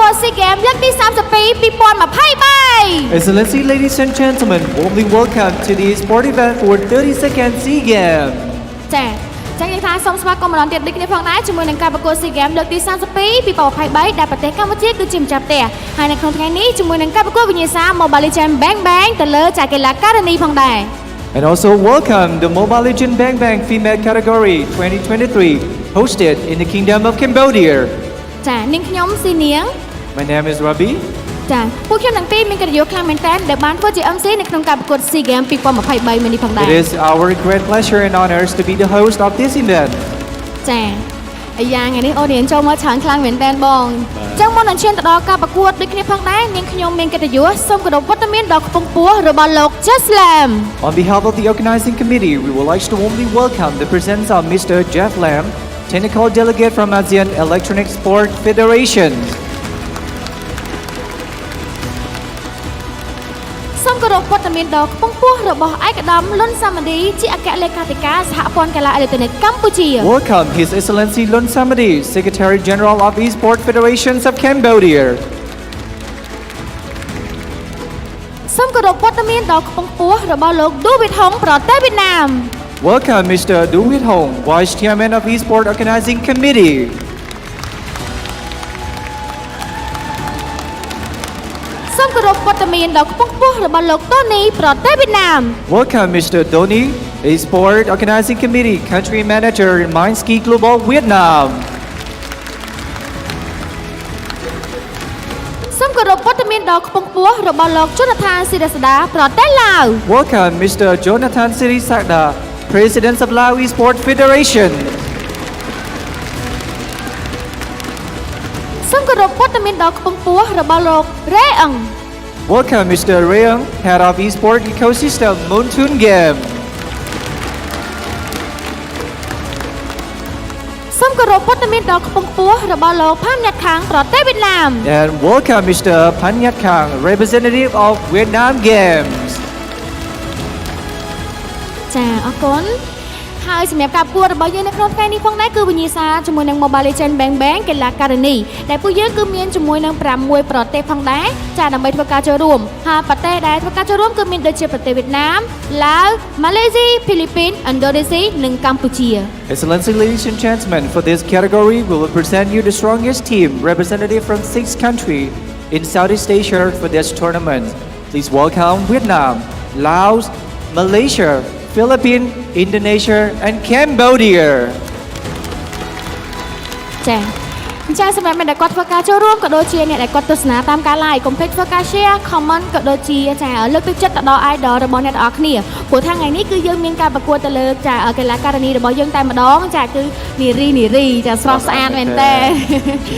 วดซีเกมเรื่องที่32ปีปอนมาไพ่ใบ Excellency, ladies and gentlemen, warmly welcome to the sport event for 32nd Sea Games. ចាចឹងនិយាយថាសូមស្វាគមន៍ម្ដងទៀតដូចគ្នាផងដែរជាមួយនឹងការប្រកួតស៊ីហ្គេមលើកទី32ពីបប23ដែលប្រទេសកម្ពុជាគឺជាម្ចាស់ផ្ទះហើយនៅក្នុងថ្ងៃនេះជាមួយនឹងការប្រកួតវិញ្ញាសា Mobile Legends Bang Bang ទៅលើចៅកីឡាករនីផងដែរ And also welcome the Mobile Legends Bang Bang Female Category 2023 hosted in the Kingdom of Cambodia. ចានាងខ្ញុំស៊ីនាង My name is Rabi. ចាពួកខ្ញុំទាំងពីរមានកិត្តិយសខ្លាំងមែនទែនដែលបានធ្វើជា MC នៅក្នុងការប្រកួត SEA Games 2023មួយនេះផងដែរ It is our great pleasure and honors to be the host of this event. ចាអាយ៉ាថ្ងៃនេះអូរៀនចូលមកច្រើនខ្លាំងមែនទែនបងចឹងមុននឹងឈានទៅដល់ការប្រកួតដូចគ្នាផងដែរនាងខ្ញុំមានកិត្តិយសសូមគោរពវត្តមានដល់ខ្ពង់ខ្ពស់របស់លោក Just Lam. On behalf of the organizing committee, we would like to warmly welcome the presence of Mr. Jeff Lam, technical delegate from ASEAN Electronic Sport Federation. សូមគោរពវត្តមានដល់ខ្ពង់ខ្ពស់របស់ឯកឧត្តមលុនសាម៉ាឌីជាអគ្គលេខាធិការសហព័ន្ធកីឡាអេឡិចត្រូនិកកម្ពុជា Welcome His Excellency Lun Samadi, Secretary General of Esport Federations of Cambodia. សូមគោរពវត្តមានដល់ខ្ពង់ខ្ពស់របស់លោកឌូវិតហុងប្រទេសវៀតណាម Welcome Mr. Du Wit Hong, Vice Chairman of Esport Organizing Committee. សូមគោរពវត្តមានដល់ខ្ពង់ខ្ពស់របស់លោកតូនីប្រទេសវៀតណាម Welcome Mr. Doni, Esport Organizing Committee Country Manager in Mindski Global Vietnam. សូមគោរពវត្តមានដល់ខ្ពង់ខ្ពស់របស់លោកជុនថានស៊ីរសដាប្រទេសឡាវ Welcome Mr. Jonathan Siri Sakda, President of Lao Esport Federation. សូមគោរពវត្តមានដល់ខ្ពង់ខ្ពស់របស់លោករ៉េអឹង Welcome Mr. Reung, Head of Esport Ecosystem Moon Game. សូមគោរពវត្តមានដល់ខ្ពង់ខ្ពស់របស់លោកផានញ៉ាត់ខាងប្រទេសវៀតណាម And welcome Mr. Pan Nhat Khang, representative of Vietnam Games. ចាអរគុណហើយសម្រាប់ការប្រកួតរបស់យើងនៅក្នុងថ្ងៃនេះផងដែរគឺវិញ្ញាសាជាមួយនឹង Mobile Legends Bang Bang កីឡាករនីដែលពួកយើងគឺមានជាមួយនឹង6ប្រទេសផងដែរចាដើម្បីធ្វើការចូលរួមហើយប្រទេសដែលធ្វើការចូលរួមគឺមានដូចជាប្រទេសវៀតណាមឡាវម៉ាឡេស៊ីហ្វីលីពីនឥណ្ឌូនេស៊ីនិងកម្ពុជា Excellency, ladies and gentlemen, for this category, we will present you the strongest team representative from 6 countries in Southeast Asia for this tournament. Please welcome Vietnam, Laos, Malaysia, Philippines, Indonesia, and Cambodia. ចាអញ្ចឹងសម្រាប់អ្នកដែលគាត់ធ្វើការចូលរួមក៏ដូចជាអ្នកដែលគាត់ទស្សនាតាមការ live កុំភ្លេចធ្វើការ share comment ក៏ដូចជាចាលើកទឹកចិត្តទៅដល់ idol របស់អ្នកទាំងអស់គ្នាព្រោះថាថ្ងៃនេះគឺយើងមានការប្រកួតទៅលើចាកីឡាករនីរបស់យើងតែម្ដងចាគឺនារីចាស្រស់ស្អាតមែនតើ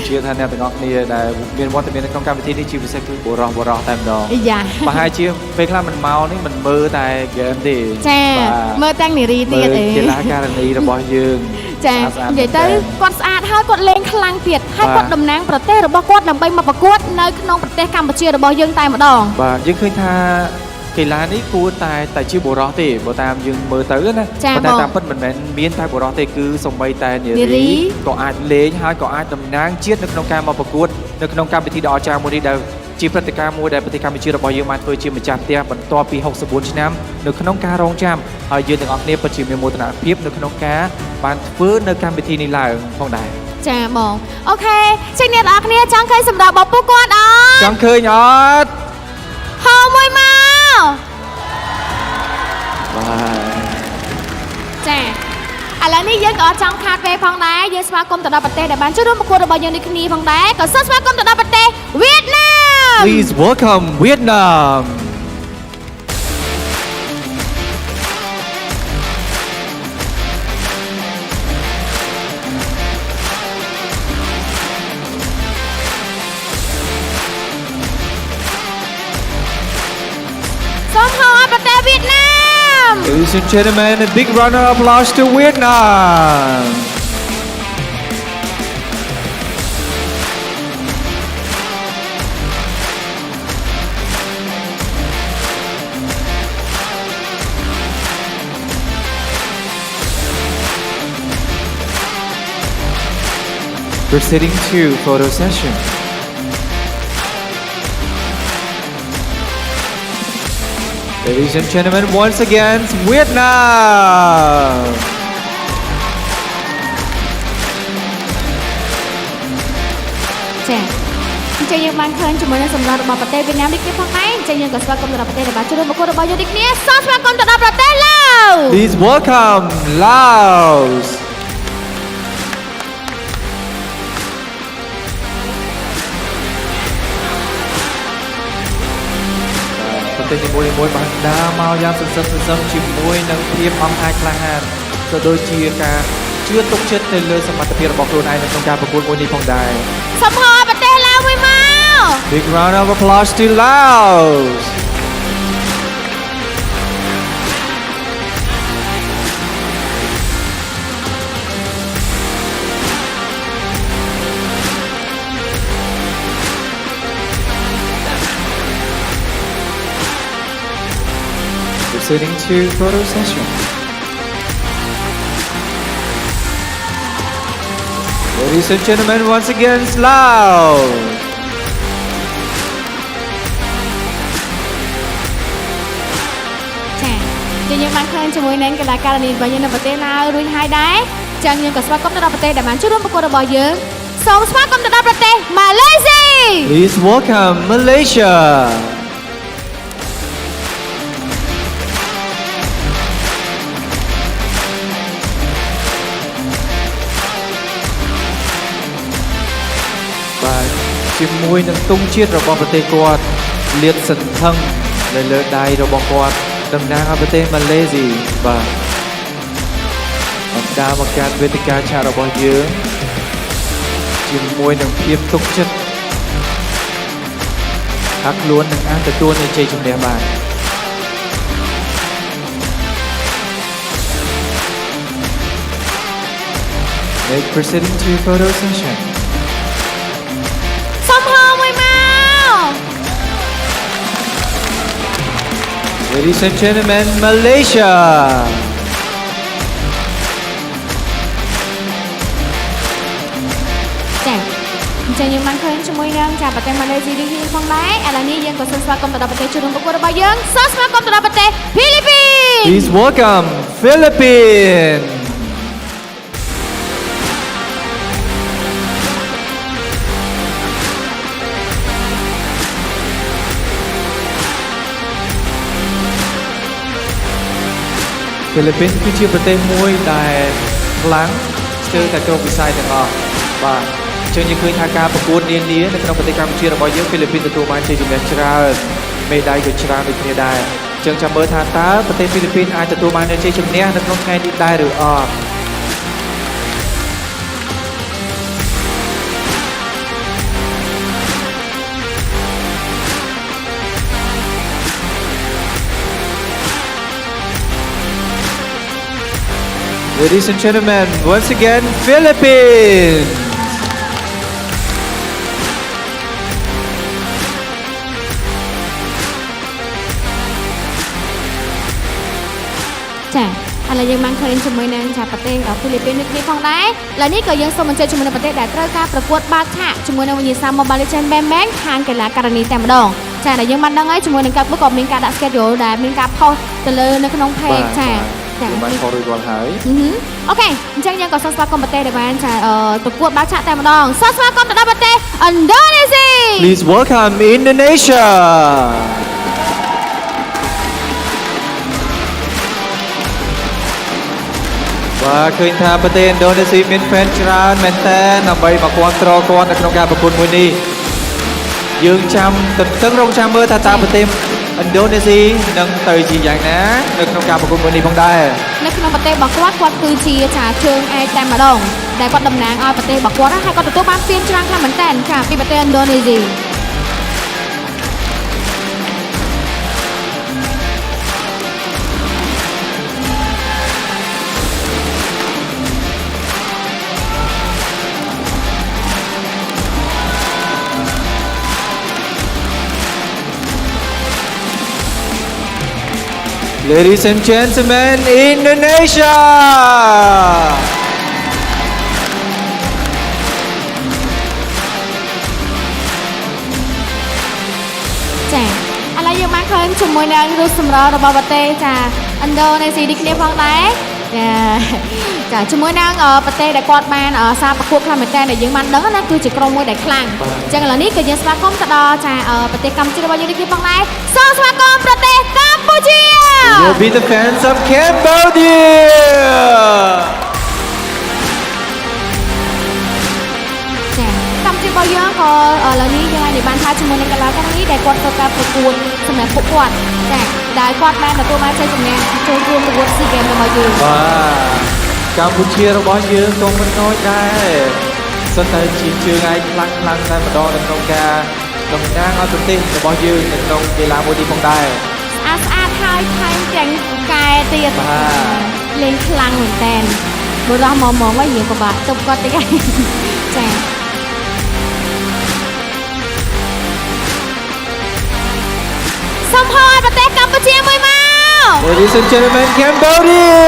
ជឿថាអ្នកទាំងអស់គ្នាដែលមានវត្តមាននៅក្នុងកម្មវិធីនេះជាពិសេសគឺបុរសតែម្ដង យ៉ា ប្រហែលជាពេលខ្លះមិនមកនេះមិនមើលតែ game ទេ ចាមើលទាំងនារីទៀតអី កីឡាករនីរបស់យើង ចានិយាយទៅគាត់ស្អាតហើយគាត់លេងខ្លាំងទៀតហើយគាត់តំណាងប្រទេសរបស់គាត់ដើម្បីមកប្រកួតនៅក្នុងប្រទេសកម្ពុជារបស់យើងតែម្ដង បាទយើងឃើញថាកីឡានេះគួរតែជាបុរសទេបើតាមយើងមើលទៅណាប៉ុន្តែតាមពិតមិនមែនមានតែបុរសទេគឺសូម្បីតែនារីក៏អាចលេងហើយក៏អាចតំណាងជាតិនៅក្នុងការមកប្រកួតនៅក្នុងកម្មវិធីដ៏អស្ចារ្យមួយនេះដែលជាព្រឹត្តិការណ៍មួយដែលប្រទេសកម្ពុជារបស់យើងបានធ្វើជាម្ចាស់ផ្ទះបន្ទាប់ពី64ឆ្នាំនៅក្នុងការរងចាំហើយយើងទាំងអស់គ្នាពិតជាមានមោទនភាពនៅក្នុងការបានធ្វើនៅកម្មវិធីនេះឡើងផងដែរ ចាបងអូខេចឹងអ្នកទាំងអស់គ្នាចង់ឃើញសម្រាប់របស់ពួកគាត់អត់ ចង់ឃើញអត់ ហៅមួយមក បាទ ចាឥឡូវនេះយើងក៏អត់ចង់ខាតពេលផងដែរយើងស្វាគមន៍ទៅដល់ប្រទេសដែលបានចូលរួមប្រកួតរបស់យើងដូចគ្នាផងដែរក៏សូមស្វាគមន៍ទៅដល់ប្រទេសវៀតណាម Please welcome Vietnam. Ladies and gentlemen, a big round of applause to Vietnam. Proceeding to photo session. Ladies and gentlemen, once again, Vietnam. ចាអញ្ចឹងយើងបានឃើញជាមួយនឹងសម្រាប់របស់ប្រទេសវៀតណាមនេះគ្នាផងដែរអញ្ចឹងយើងក៏ស្វាគមន៍ទៅដល់ប្រទេសដែលបានចូលរួមប្រកួតរបស់យើងនេះគ្នាសូមស្វាគមន៍ទៅដល់ប្រទេសឡាវ Please welcome Laos. ប្រទេសនីមួយៗបានដើរមកយ៉ាងសន្សឹមជាមួយនឹងភាពអង់អាចក្លាហានក៏ដូចជាការជឿទុកចិត្តទៅលើសមត្ថភាពរបស់ខ្លួនឯងនៅក្នុងការប្រកួតមួយនេះផងដែរ សូមហៅប្រទេសឡាវមួយមក Big round of applause to Laos. Proceeding to photo session. Ladies and gentlemen, once again, Laos. ចាយើងបានឃើញជាមួយនឹងកីឡាករនេះរបស់យើងនៅប្រទេសឡាវរួចហើយដែរអញ្ចឹងយើងក៏ស្វាគមន៍ទៅដល់ប្រទេសដែលបានចូលរួមប្រកួតរបស់យើងសូមស្វាគមន៍ទៅដល់ប្រទេសម៉ាឡេស៊ី Please welcome Malaysia. បាទជាមួយនឹងទង់ជាតិរបស់ប្រទេសគាត់លាតសន្ធឹងនៅលើដៃរបស់គាត់តំណាងឲ្យប្រទេសម៉ាឡេស៊ីបាទបន្តមកកាន់វេទិកាឆាករបស់យើងជាមួយនឹងភាពទុកចិត្តថាខ្លួននឹងអាចទទួលនូវជ័យជំនះបាន Make proceeding to photo session. សូមហៅមួយមក Ladies and gentlemen, Malaysia. ចាអញ្ចឹងយើងបានឃើញជាមួយនឹងប្រទេសម៉ាឡេស៊ីនេះផងដែរឥឡូវនេះយើងក៏សូមស្វាគមន៍ទៅដល់ប្រទេសចូលរួមប្រកួតរបស់យើងសូមស្វាគមន៍ទៅដល់ប្រទេសហ្វីលីពីន Please welcome Philippines. ហ្វីលីពីនគឺជាប្រទេសមួយដែលខ្លាំងស្ទើរតែគ្រប់វិស័យទាំងអស់បាទអញ្ចឹងយើងឃើញថាការប្រកួតនានានៅក្នុងប្រទេសកម្ពុជារបស់យើងហ្វីលីពីនទទួលបានជ័យជំនះច្រើនមេដាយក៏ច្រើនដូចគ្នាដែរអញ្ចឹងចាំមើលថាតើប្រទេសហ្វីលីពីនអាចទទួលបានជ័យជំនះនៅក្នុងថ្ងៃនេះដែរឬអត់ Ladies and gentlemen, once again, Philippines. ចាឥឡូវយើងបានឃើញជាមួយនឹងប្រទេសហ្វីលីពីននេះផងដែរឥឡូវនេះក៏យើងសូមអញ្ជើញជាមួយនឹងប្រទេសដែលត្រូវការប្រកួតបាល់ឆាកជាមួយនឹងវិញ្ញាសា Mobile Legends Bang Bang ខាងកីឡាករនីតែម្ដងចាដែលយើងបានដឹងហើយជាមួយនឹងការក៏មានការដាក់ schedule ដែលមានការ post ទៅលើនៅក្នុង page ចាបានខលរួចរាល់ហើយ អូខេអញ្ចឹងយើងក៏សូមស្វាគមន៍ប្រទេសដែលបានប្រកួតបាល់ឆាកតែម្ដងសូមស្វាគមន៍ទៅដល់ប្រទេសឥណ្ឌូនេស៊ី Please welcome Indonesia. បាទឃើញថាប្រទេសឥណ្ឌូនេស៊ីមាន fan ច្រើនមែនតើដើម្បីមកគាំទ្រគាត់នៅក្នុងការប្រកួតមួយនេះយើងចាំទន្ទឹងរង់ចាំមើលថាតើប្រទេសឥណ្ឌូនេស៊ីនឹងទៅជាយ៉ាងណានៅក្នុងការប្រកួតមួយនេះផងដែរនៅក្នុងប្រទេសរបស់គាត់គឺជាជើងឯកតែម្ដងដែលគាត់តំណាងឲ្យប្រទេសរបស់គាត់ហើយគាត់ទទួលបានពានច្រើនខ្លាំងមែនតើចាពីប្រទេសឥណ្ឌូនេស៊ី Ladies and gentlemen, Indonesia. ចាឥឡូវយើង យើងបានឃើញជាមួយនឹងរូបសម្រស់របស់ប្រទេសចាឥណ្ឌូនេស៊ីនេះគ្នាផងដែរចាជាមួយនឹងប្រទេសដែលគាត់បានសារប្រកួតខ្លាំងមែនតើដែលយើងបានដឹងណាគឺជាក្រុមមួយដែលខ្លាំងអញ្ចឹងឥឡូវនេះក៏យើងស្វាគមន៍ទៅដល់ចាប្រទេសកម្ពុជារបស់យើងនេះគ្នាផងដែរសូមស្វាគមន៍ប្រទេសកម្ពុជា Will be the fans of Cambodia កម្ពុជារបស់យើងក៏ឥឡូវនេះយើងអាចបានថាជាមួយនឹងកីឡាករនេះដែលគាត់ធ្វើការប្រកួតសម្រាប់ពួកគាត់ចាដែលគាត់បានទទួលបានជ័យជំនះចូលរួមប្រកួត SEA Games របស់យើងបាទកម្ពុជារបស់យើងក៏មិនណយដែរសិនតែជាជើងឯងខ្លាំងតែម្ដងនៅក្នុងការតំណាងឲ្យប្រទេសរបស់យើងនៅក្នុងកីឡាមួយនេះផងដែរស្អាតហើយថែមទាំងកែទៀតលេងខ្លាំងមែនតើបុរសមកវិញយើងក៏បាក់ទប់គាត់តិចហើយចាសូមហៅឲ្យប្រទេសកម្ពុជាមួយមក Ladies and gentlemen Cambodia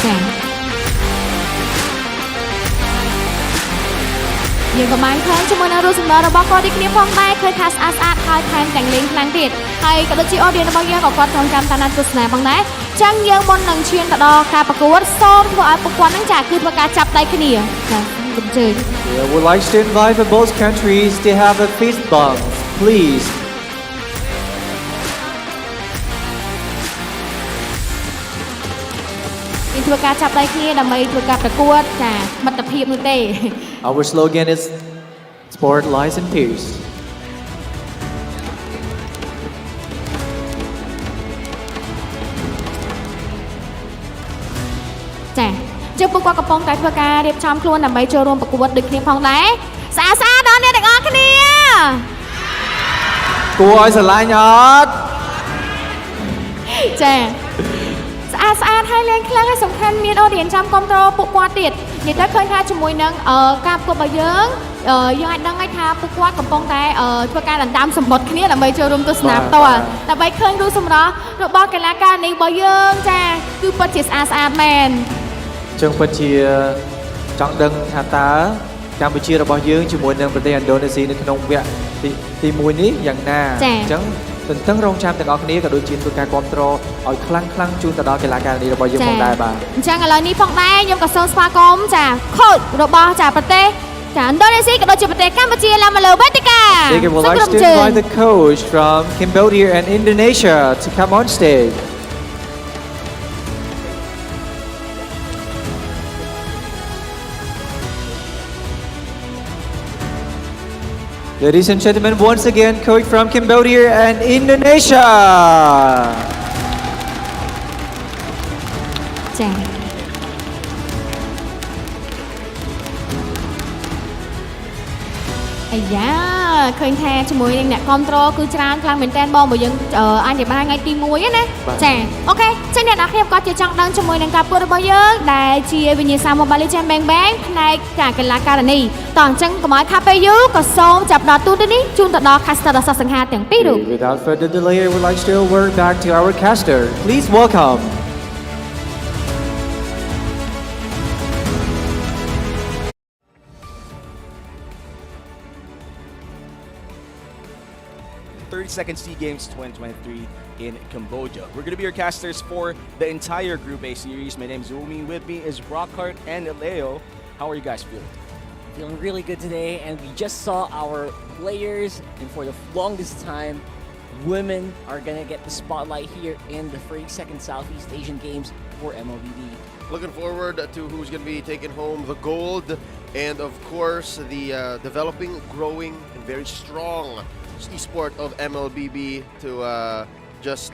ចាយើងក៏បានឃើញជាមួយនឹងរូបសម្បត្តិរបស់គាត់នេះគ្នាផងដែរឃើញថាស្អាតហើយថែមទាំងលេងខ្លាំងទៀតហើយក៏ដូចជា audience របស់យើងក៏គាត់ចងចាំតាមដានទស្សនាផងដែរចឹងយើងមុននឹងឈានទៅដល់ការប្រកួតសូមធ្វើឲ្យពួកគាត់នឹងចាគឺធ្វើការចាប់ដៃគ្នាចាអញ្ជើញ We would like to invite for both countries to have a fist bump please ធ្វើការចាប់ដៃគ្នាដើម្បីធ្វើការប្រកួតចាមិត្តភាពនោះទេ Our slogan is Sport lies in peace ចាយើងពួកគាត់កំពុងតែធ្វើការរៀបចំខ្លួនដើម្បីចូលរួមប្រកួតដូចគ្នាផងដែរស្អាតដល់អ្នកទាំងអស់គ្នាគួរឲ្យស្រឡាញ់អត់ចាស្អាតហើយលេងខ្លាំងហើយសំខាន់មាន audience ចាំគ្រប់គ្រងពួកគាត់ទៀតនិយាយទៅឃើញថាជាមួយនឹងការប្រកួតរបស់យើងអាចដឹងហើយថាពួកគាត់កំពុងតែធ្វើការដណ្ដើមសម្បត្តិគ្នាដើម្បីចូលរួមទស្សនាផ្ទាល់ដើម្បីឃើញរូបសម្រស់របស់កីឡាករនេះរបស់យើងចាគឺពិតជាស្អាតមែនចឹងពិតជាចង់ដឹងថាតើកម្ពុជារបស់យើងជាមួយនឹងប្រទេសឥណ្ឌូនេស៊ីនៅក្នុងវគ្គទី1នេះយ៉ាងណាអញ្ចឹងទន្ទឹងរង់ចាំទាំងអស់គ្នាក៏ដូចជាធ្វើការគ្រប់គ្រងឲ្យខ្លាំងជូនទៅដល់កីឡាករនេះរបស់យើងផងដែរបាទអញ្ចឹងឥឡូវនេះផងដែរខ្ញុំក៏សូមស្វាគមន៍ចាខូចរបស់ចាប្រទេសចាឥណ្ឌូនេស៊ីក៏ដូចជាប្រទេសកម្ពុជាឡើងមកលើវេទិកា We would like to invite the coach from Cambodia and Indonesia to come on stage Ladies and gentlemen, once again, coach from Cambodia and Indonesia. ចាអាយ៉ាឃើញថាជាមួយនឹងអ្នកគ្រប់គ្រងគឺច្រើនខ្លាំងមែនតើបងបើយើងអញនិយាយបានថ្ងៃទី1ណាចាអូខេចឹងអ្នកនរខ្ញុំក៏ជាចង់ដឹងជាមួយនឹងការប្រកួតរបស់យើងដែលជាវិញ្ញាសា MLBB Sea Games ផ្នែកការកីឡាករនេះតោះអញ្ចឹងកុំឲ្យខាប់ពេលយូរក៏សូមចាប់ដល់ទូទៅនេះជូនទៅដល់ caster ដ៏សស្សង្ហាទាំងពីររូប Without further delay, I would like to work back to our caster. Please welcome Second Sea Games 2023 in Cambodia. We're going to be your casters for the entire Group A series. My name is Umi. With me is Rockhart and Leo. How are you guys feeling? Feeling really good today, and we just saw our players, and for the longest time, women are going to get the spotlight here in the 32nd Southeast Asian Games for MLBB. Looking forward to who's going to be taking home the gold, and of course the developing, growing, and very strong esport of MLBB to just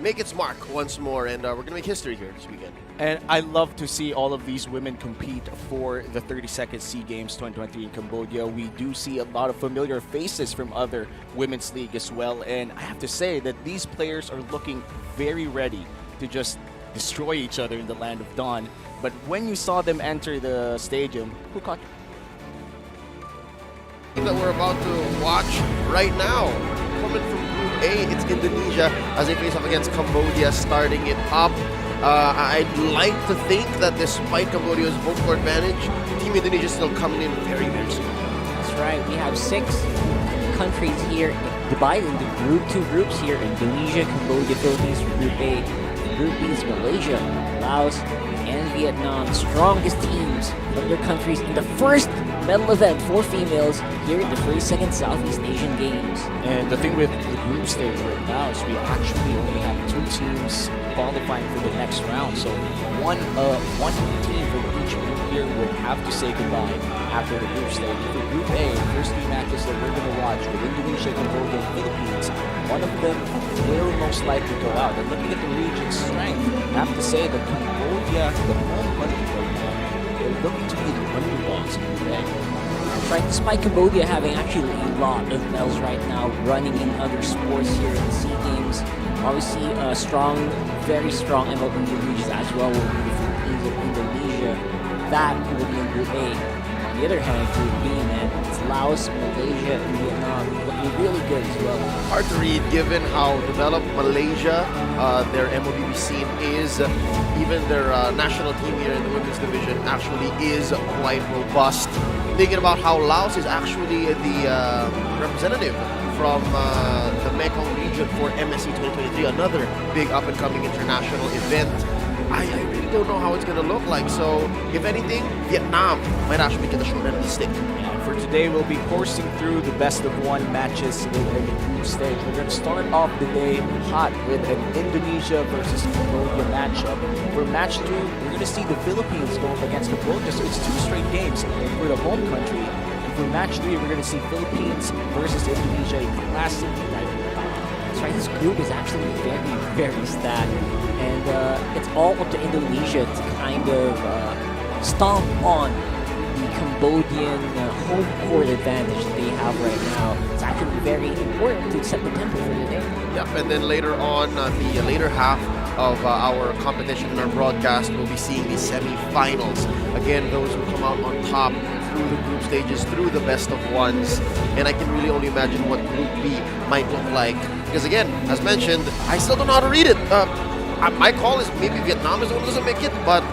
make its mark once more, and we're gonna make history here this weekend. And I love to see all of these women compete for the 32nd Sea Games 2023 in Cambodia. We do see a lot of familiar faces from other women's league as well, and I have to say that these players are looking very ready to just destroy each other in the land of dawn. But when you saw them enter the stadium, who caught you? That we're about to watch right now, coming from Group A, it's Indonesia as they face off against Cambodia, starting it up. I'd like to think that despite Cambodia's home court advantage, Team Indonesia is still coming in very, very soon. That's right. We have 6 countries here divided into two groups here: Indonesia, Cambodia, Philippines for Group A. Group B is Malaysia, Laos, and Vietnam. Strongest teams from their countries in the first medal event for females here at the 42nd Southeast Asian Games. And the thing with the group stage right now is we actually only have 2 teams qualifying for the next round. So one team from each group here will have to say goodbye after the group stage. For Group A, the first 3 matches that we're going to watch with Indonesia, Cambodia, and Philippines, one of them will most likely go out. And looking at the region's strength, I have to say that Cambodia, the home country right now, they're looking to be the underdogs in Group A. Right, despite Cambodia having actually a lot of medals right now running in other sports here in the SEA Games, obviously very strong MLBB regions as well will be the Philippines and Indonesia. That will be in Group A. On the other hand, Group B, man, it's Laos, Malaysia, and Vietnam looking really good as well. Hard to read given how developed Malaysia, their MLBB scene is. Even their national team here in the women's division actually is quite robust. Thinking about how Laos is actually the representative from the Mekong region for MSC 2023, another big up-and-coming international event. I really don't know how it's going to look like. So, if anything, Vietnam might actually get the short end of the stick. And for today, we'll be coursing through the best-of-1 matches in the group stage. We're going to start off the day hot with an Indonesia versus Cambodia matchup. For match 2, we're going to see the Philippines going up against Cambodia. So it's 2 straight games for the home country. And for match 3, we're going to see Philippines versus Indonesia, a classic rivalry. That's right, this group is actually very, very stacked. And it's all up to Indonesia to kind of stomp on the Cambodian home court advantage that they have right now. It's actually very important to set the tempo for the day. Yep, and then later on, the later half of our competition and our broadcast, we'll be seeing the semi-finals. Again, those who come out on top through the group stages, through the best of ones. And I can really only imagine what Group B might look like. Because again, as mentioned, I still don't know how to read it. My call is maybe Vietnam is the one who doesn't make it, but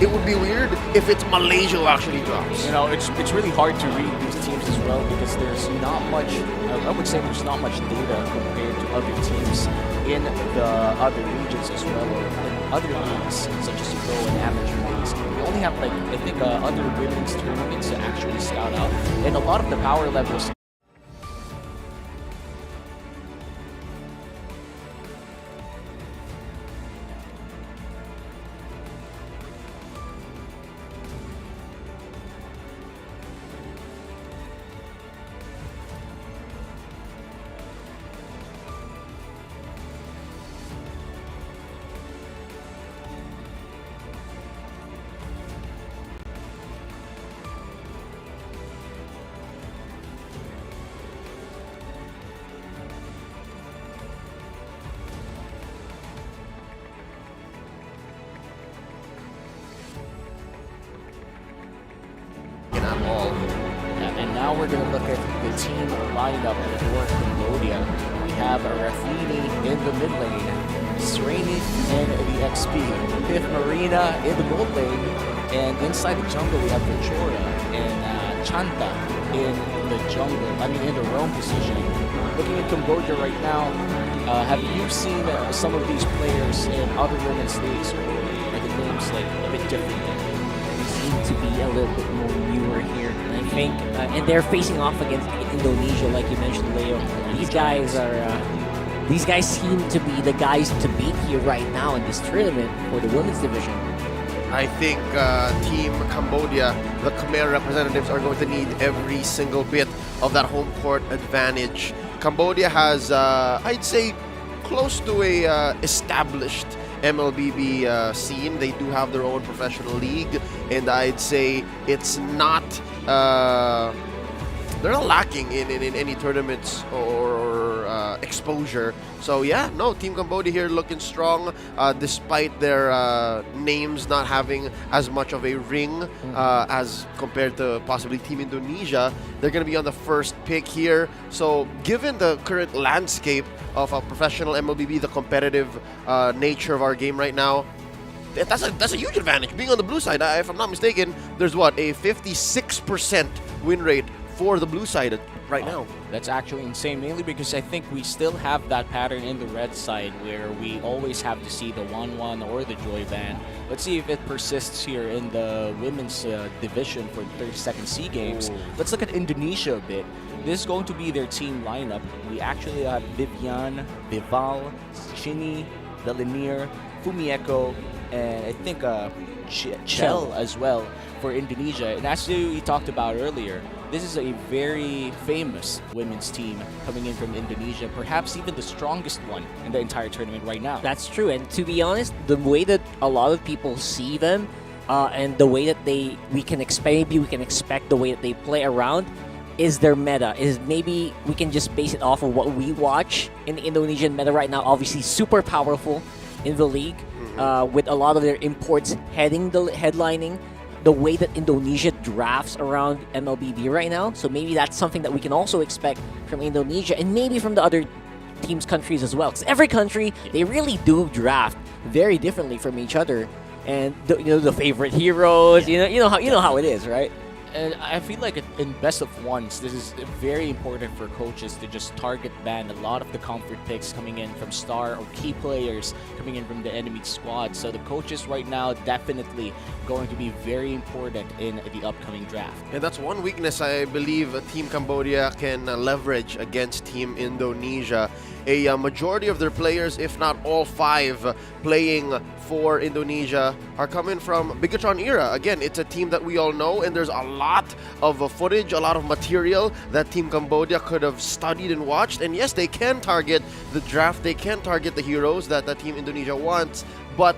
it would be weird if it's Malaysia who actually drops. You know, it's really hard to read these teams as well because there's not much, I would say there's not much data compared to other teams in the other regions as well, or in other leagues such as pro and amateur leagues. We only have like, I think other women's tournaments to actually scout out, and a lot of the power levels and now we're going to look at the team lineup for Cambodia. We have Rafini in the mid lane, Sreni in the XP, Pith Marina in the gold lane, and inside the jungle we have Ventura and Chanta in the jungle, in the roam position. Looking at Cambodia right now, have you seen some of these players in other women's leagues, or are the names like a bit different? They seem to be a little bit more newer here. And I think, and they're facing off against Indonesia, like you mentioned, Leo. These guys seem to be the guys to beat here right now in this tournament for the women's division. I think Team Cambodia, the Khmer representatives, are going to need every single bit of that home court advantage. Cambodia has, I'd say, close to a established MLBB scene. They do have their own professional league, and I'd say it's not, they're not lacking in any tournaments or exposure. So yeah, no, Team Cambodia here looking strong, despite their names not having as much of a ring as compared to possibly Team Indonesia. They're going to be on the first pick here. So given the current landscape of a professional MLBB, the competitive nature of our game right now, that's a huge advantage. Being on the blue side, if I'm not mistaken, there's what, a 56% win rate for the blue side right now. That's actually insane, mainly because I think we still have that pattern in the red side where we always have to see the 1-1 or the Joy Ban. Let's see if it persists here in the women's division for the 32nd SEA Games. Let's look at Indonesia a bit. This is going to be their team lineup. We actually have Vivian, Vival, Chini, Delanir, Fumieko, and I think Chel as well for Indonesia. And as we talked about earlier, this is a very famous women's team coming in from Indonesia, perhaps even the strongest one in the entire tournament right now. That's true, and to be honest, the way that a lot of people see them, and the way that we can expect the way that they play around is their meta. Is maybe we can just base it off of what we watch in the Indonesian meta right now. Obviously, super powerful in the league, with a lot of their imports headlining the way that Indonesia drafts around MLBB right now. So maybe that's something that we can also expect from Indonesia and maybe from the other teams' countries as well. Because every country, they really do draft very differently from each other, and the favorite heroes. You know how it is, right? And I feel like in best of ones, this is very important for coaches to just target ban a lot of the comfort picks coming in from star or key players coming in from the enemy squad. So the coaches right now definitely going to be very important in the upcoming draft. And that's one weakness I believe Team Cambodia can leverage against Team Indonesia. A majority of their players, if not all 5 playing for Indonesia, are coming from Bigatron era. Again, it's a team that we all know, and there's a lot of footage, a lot of material that Team Cambodia could have studied and watched. And yes, they can target the draft, they can target the heroes that the Team Indonesia wants, but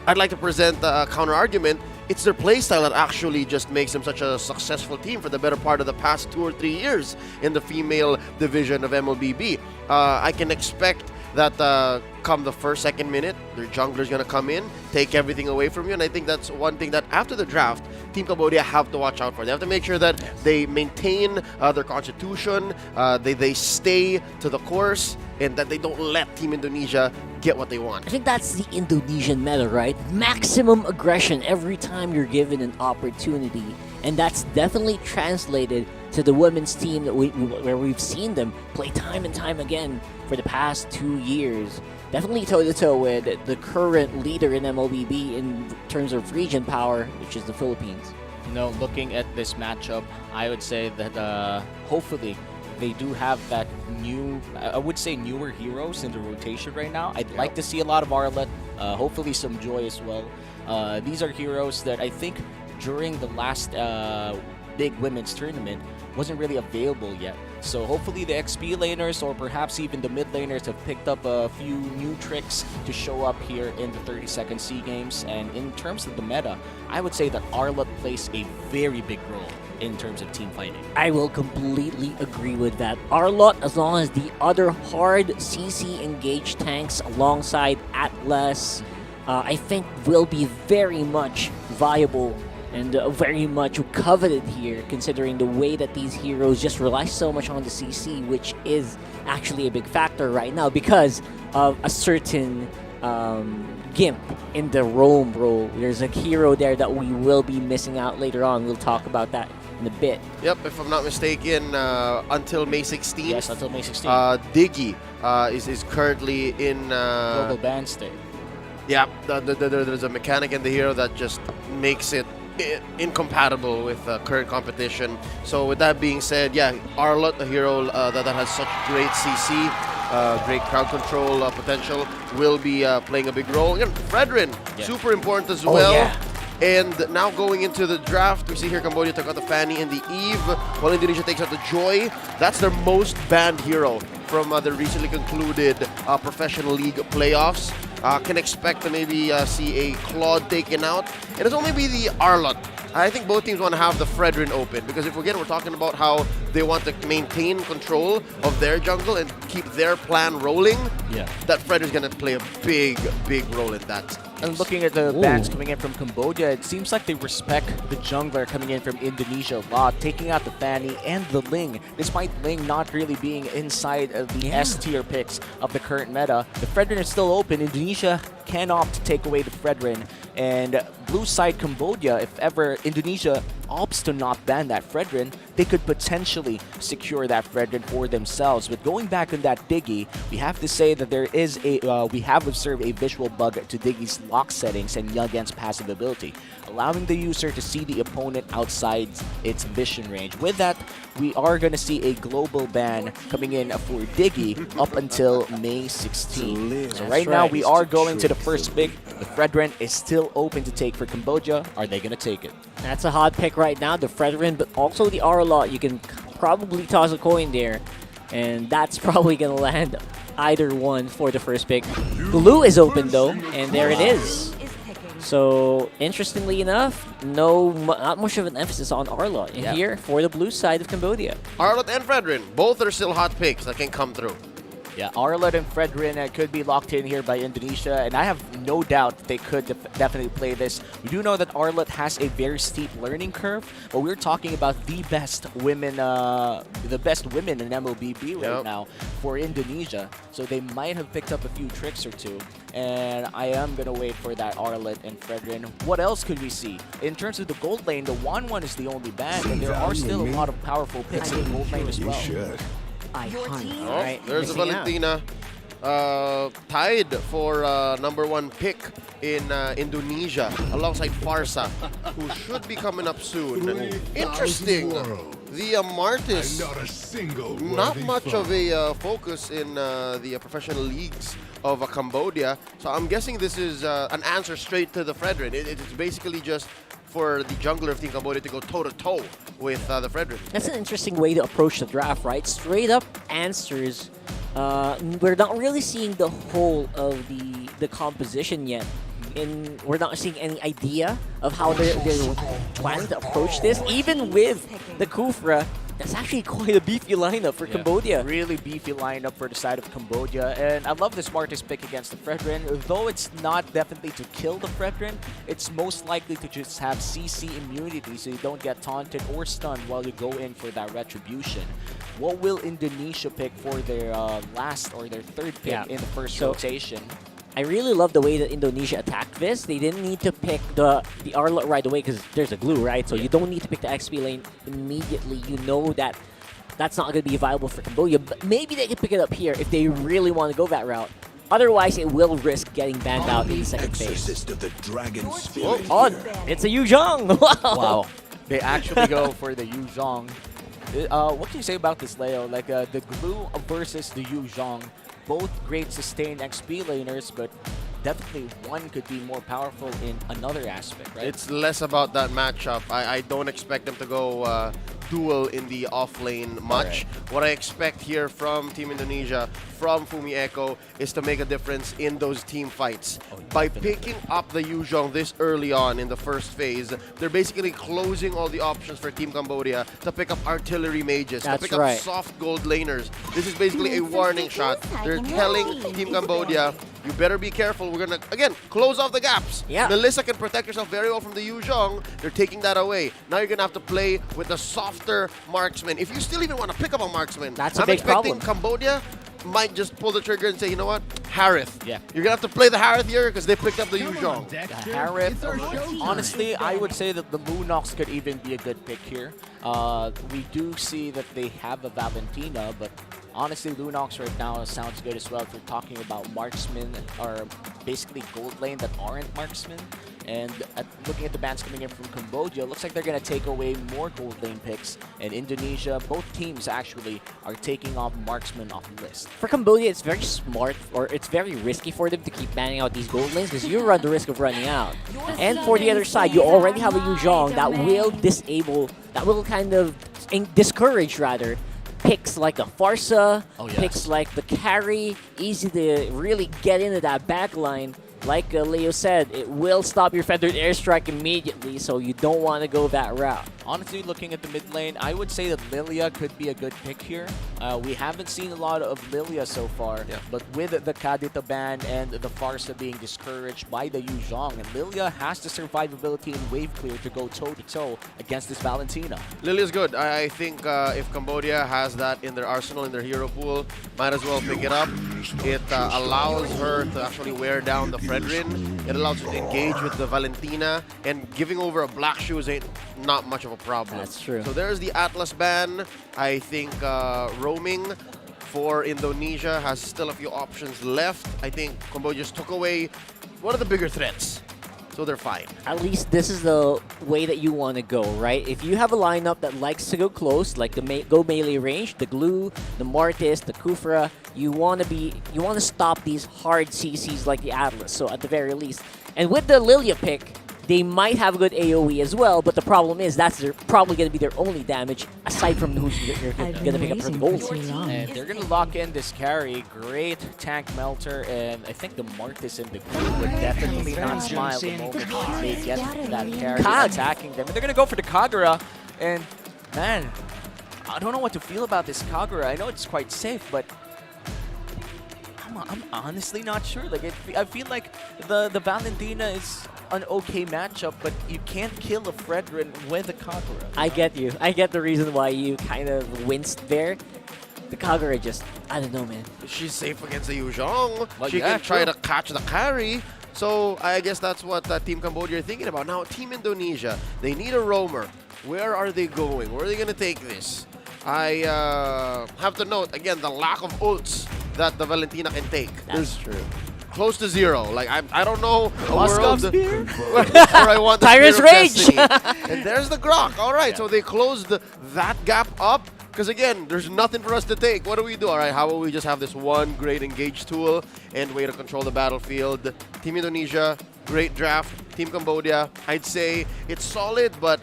I'd like to present a counter-argument. It's their playstyle that actually just makes them such a successful team for the better part of the past 2 or 3 years in the female division of MLBB. I can expect that come the first, second minute, their jungler's going to come in, take everything away from you. And I think that's one thing that after the draft, Team Cambodia have to watch out for. They have to make sure that they maintain their constitution, they stay to the course, and that they don't let Team Indonesia get what they want. I think that's the Indonesian meta, right? Maximum aggression every time you're given an opportunity. And that's definitely translated to the women's team that where we've seen them play time and time again for the past 2 years. Definitely toe-to-toe with the current leader in MLBB in terms of region power, which is the Philippines. Looking at this matchup, I would say that hopefully they do have that I would say newer heroes in the rotation right now. I'd like to see a lot of Arlet, hopefully some Joy as well. These are heroes that I think during the last big women's tournament wasn't really available yet. So hopefully the XP laners or perhaps even the mid laners have picked up a few new tricks to show up here in the 32nd SEA Games. And in terms of the meta, I would say that Arlet plays a very big role in terms of team fighting. I will completely agree with that. Arlot, as long as the other hard CC engaged tanks alongside Atlas, I think will be very much viable and very much coveted here, considering the way that these heroes just rely so much on the CC, which is actually a big factor right now because of a certain Gimp in the roam role. There's a hero there that we will be missing out later on. We'll talk about that in a bit. Yep, if I'm not mistaken, until May 16th. Yes, until May 16th. Diggy is currently in global ban state. Yeah, there's a mechanic in the hero that just makes it incompatible with current competition. So with that being said, yeah, Arlot, a hero that has such great CC, great crowd control potential, will be playing a big role. Again, Fredrin, super important as well. Yeah. And now going into the draft, we see here Cambodia took out the Fanny and the Eve, while Indonesia takes out the Joy. That's their most banned hero from the recently concluded Professional League playoffs. Can expect to maybe see a Claude taken out. And it'll only be the Arlot I think both teams want to have the Fredrin open because if we're talking about how they want to maintain control of their jungle and keep their plan rolling, that Fredrin's going to play a big role in that. And looking at the bans coming in from Cambodia, it seems like they respect the jungler coming in from Indonesia a lot, taking out the Fanny and the Ling. Despite Ling not really being inside of the S tier picks of the current meta, the Fredrin is still open. Indonesia can opt to take away the Fredrin. And blue side Cambodia, if ever Indonesia opts to not ban that Fredrin, they could potentially secure that Fredrin for themselves. But going back on that Diggy, we have to say that there is we have observed a visual bug to Diggy's lock settings and against passive ability, allowing the user to see the opponent outside its vision range. With that, we are going to see a global ban coming in for Diggy up until May 16. So right now, we are going to the first pick. The Fredrin is still open to take for Cambodia. Are they going to take it? That's a hot pick right now, the Fredrin, but also the Arlot. You can probably toss a coin there, and that's probably going to land either one for the first pick. Blue is open, though, and there it is. So, interestingly enough, not much of an emphasis on Arlot in here for the blue side of Cambodia. Arlot and Fredrin, both are still hot picks that can come through. Yeah, Arlot and Fredrin could be locked in here by Indonesia, and I have no doubt they could definitely play this. We do know that Arlot has a very steep learning curve, but we're talking about the best women in MLBB right now for Indonesia. So they might have picked up a few tricks or two, and I am gonna wait for that Arlot and Fredrin. What else could we see? In terms of the gold lane, the 1-1 is the only ban, and there are still a lot of powerful picks in the gold lane as well. There's a Valentina tied for #1 pick in Indonesia alongside Farsa, who should be coming up soon. Interesting. The Martis, not much of a focus in the professional leagues of Cambodia. So I'm guessing this is an answer straight to the Fredrin. It's basically just for the jungler of Team Cambodia to go toe-to-toe with the Fredrin. That's an interesting way to approach the draft, right? Straight up answers. We're not really seeing the whole of the composition yet. We're not seeing any idea of how they're planning to approach this. Even with the Kufra, that's actually quite a beefy lineup for Cambodia. Really beefy lineup for the side of Cambodia. And I love the smartest pick against the Fredrin. Though it's not definitely to kill the Fredrin, it's most likely to just have CC immunity so you don't get taunted or stunned while you go in for that retribution. What will Indonesia pick for their last or their third pick in the first rotation? I really love the way that Indonesia attacked this. They didn't need to pick the Arlot right away because there's a glue, right? So you don't need to pick the XP lane immediately. You know that that's not going to be viable for Cambodia. But maybe they can pick it up here if they really want to go that route. Otherwise, it will risk getting banned out in the second phase. Of the dragon spirit. It's a Yuzhong! Wow. They actually go for the Yuzhong. What can you say about this, Leo? Like the glue versus the Yuzhong. Both great sustained XP laners, but definitely one could be more powerful in another aspect, right? It's less about that matchup. I don't expect them to go duel in the off-lane much. Right. What I expect here from Team Indonesia, from Fumi Echo, is to make a difference in those team fights. By picking up the Yuzhong this early on in the first phase, they're basically closing all the options for Team Cambodia to pick up artillery mages, to pick up soft gold laners. This is basically a warning shot. They're telling Team Cambodia, you better be careful. We're going to, again, close off the gaps. Yeah. Melissa can protect herself very well from the Yuzhong. They're taking that away. Now you're going to have to play with the softer marksman. If you still even want to pick up a marksman, that's a big problem. I'm expecting Cambodia might just pull the trigger and say, you know what, Harith. Yeah. You're going to have to play the Harith here because they picked up the Yuzhong. Harith, honestly, I would say that the Moonox could even be a good pick here. We do see that they have a Valentina, but honestly, Lunox right now sounds good as well if we're talking about marksmen or basically gold lane that aren't marksmen. And looking at the bans coming in from Cambodia, looks like they're going to take away more gold lane picks. And Indonesia, both teams actually are taking off marksmen off the list. For Cambodia, it's very smart, or it's very risky for them to keep banning out these gold lanes because you run the risk of running out. And for the other side, you already have a Yuzhong that will disable, that will kind of discourage rather picks like a Farsa, picks like the carry, easy to really get into that back line. like Leo said, it will stop your feathered airstrike immediately, so you don't want to go that route. Honestly, looking at the mid lane, I would say that Lilia could be a good pick here. We haven't seen a lot of Lilia so far, but with the Kadita ban and the Farsa being discouraged by the Yu Zhong, and Lilia has the survivability and wave clear to go toe-to-toe against this Valentina. Lilia's good. I think if Cambodia has that in their arsenal, in their hero pool, might as well pick it up. It allows her to actually wear down the Fredrin. It allows her to engage with the Valentina, and giving over a Black Shoes ain't not much of a problem. That's true. So there's the Atlas ban. I think roaming for Indonesia has still a few options left. I think Cambodia just took away one of the bigger threats. So they're fine. At least this is the way that you want to go, right? If you have a lineup that likes to go close, like the go melee range, the Glue, the Mortis, the Kufra, you want to stop these hard CCs like the Atlas. So at the very least, and with the Lilia pick, they might have a good AoE as well, but the problem is that's probably going to be their only damage, aside from who's you're going to pick up for the gold. And they're going to lock in this carry. Great tank melter, and I think the Martis and the Glue would definitely not smile the moment they get that carry attacking them. And they're going to go for the Kagura, and man, I don't know what to feel about this Kagura. I know it's quite safe, but I'm honestly not sure. Like I feel like the Valentina is an okay matchup, but you can't kill a Fredrin with a Kagura. I get you. I get the reason why you kind of winced there. The Kagura just, I don't know, man. She's safe against the Yu Zhong. Well, She yeah, can try true. to catch the carry. So I guess that's what Team Cambodia are thinking about. Now, Team Indonesia, they need a roamer. Where are they going? Where are they going to take this? I have to note, again, the lack of ults that the Valentina can take. That's true. Close to zero. Like, I don't know a Moscov's world here. where I want the Tyrant's Spear of Rage. Destiny. And there's the Grok. All right, so they closed that gap up. Because again, there's nothing for us to take. What do we do? All right, how about we just have this one great engage tool and way to control the battlefield? Team Indonesia, great draft. Team Cambodia, I'd say it's solid, but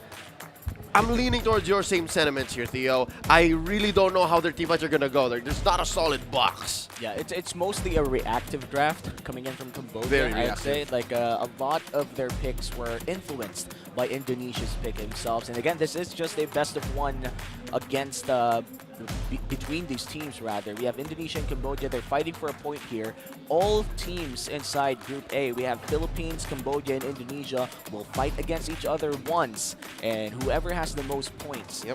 I'm leaning towards your same sentiments here, Theo. I really don't know how their team fights are going to go. There's not a solid box. Yeah, it's mostly a reactive draft coming in from Cambodia. Very I'd reactive. say like a lot of their picks were influenced by Indonesia's pick themselves. And again, this is just a best of one against between these teams rather. We have Indonesia and Cambodia. They're fighting for a point here. All teams inside Group A, we have Philippines, Cambodia, and Indonesia will fight against each other once, and whoever has the most points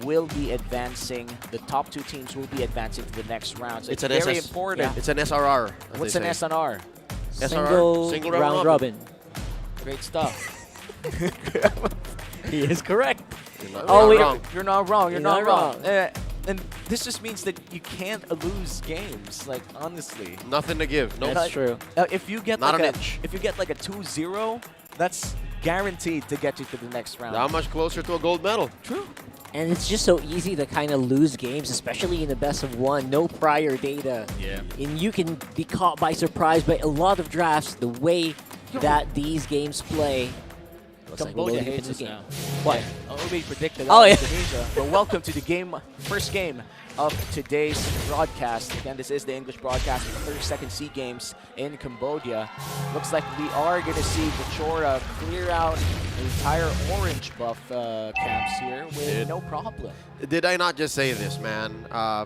will be advancing. The top two teams will be advancing to the next round. So it's an very SS important. It's an SRR. as What's they an say. SNR? Single round robin. Great stuff. He is correct. Oh, wait. You're not wrong. You're not wrong. wrong. And this just means that you can't lose games. Like honestly, Nothing to give. No. That's true. if you get Not like an inch. if you get like a 2-0, that's guaranteed to get you to the next round. How much closer to a gold medal? True. And it's just so easy to kind of lose games, especially in the best of one. No prior data. Yeah. And you can be caught by surprise by a lot of drafts, the way that these games play. Looks like we're Cambodia loading hates into us the game. now. What? Yeah. Already predicted Oh, yeah. Indonesia. But welcome to the first game of today's broadcast. Again, this is the English broadcast of the 32nd Sea Games in Cambodia. Looks like we are going to see Vichora clear out the entire orange buff camps here with no problem. Did I not just say this, man?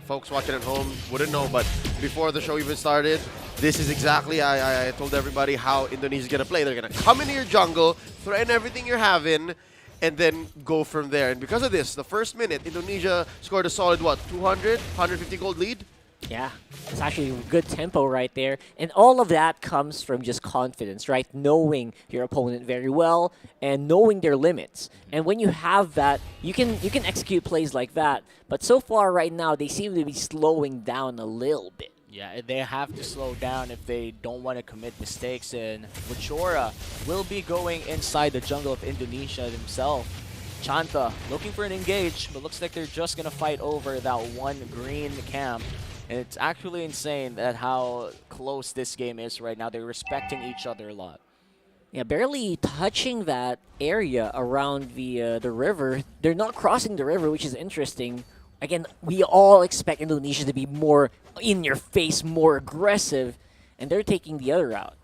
Folks watching at home wouldn't know, but before the show even started, this is exactly, I told everybody how Indonesia's going to play. They're going to come into your jungle, threaten everything you're having, and then go from there. And because of this, the first minute, Indonesia scored a solid, what, 200, 150 gold lead? Yeah, it's actually a good tempo right there. And all of that comes from just confidence, right? Knowing your opponent very well and knowing their limits. And when you have that, you can execute plays like that. But so far right now, they seem to be slowing down a little bit. Yeah, they have to slow down if they don't want to commit mistakes. And Vichora will be going inside the jungle of Indonesia himself. Chanta looking for an engage, but looks like they're just going to fight over that one green camp. And it's actually insane at how close this game is right now. They're respecting each other a lot. Yeah, barely touching that area around the river. They're not crossing the river, which is interesting. Again, we all expect Indonesia to be more in your face, more aggressive, and they're taking the other route.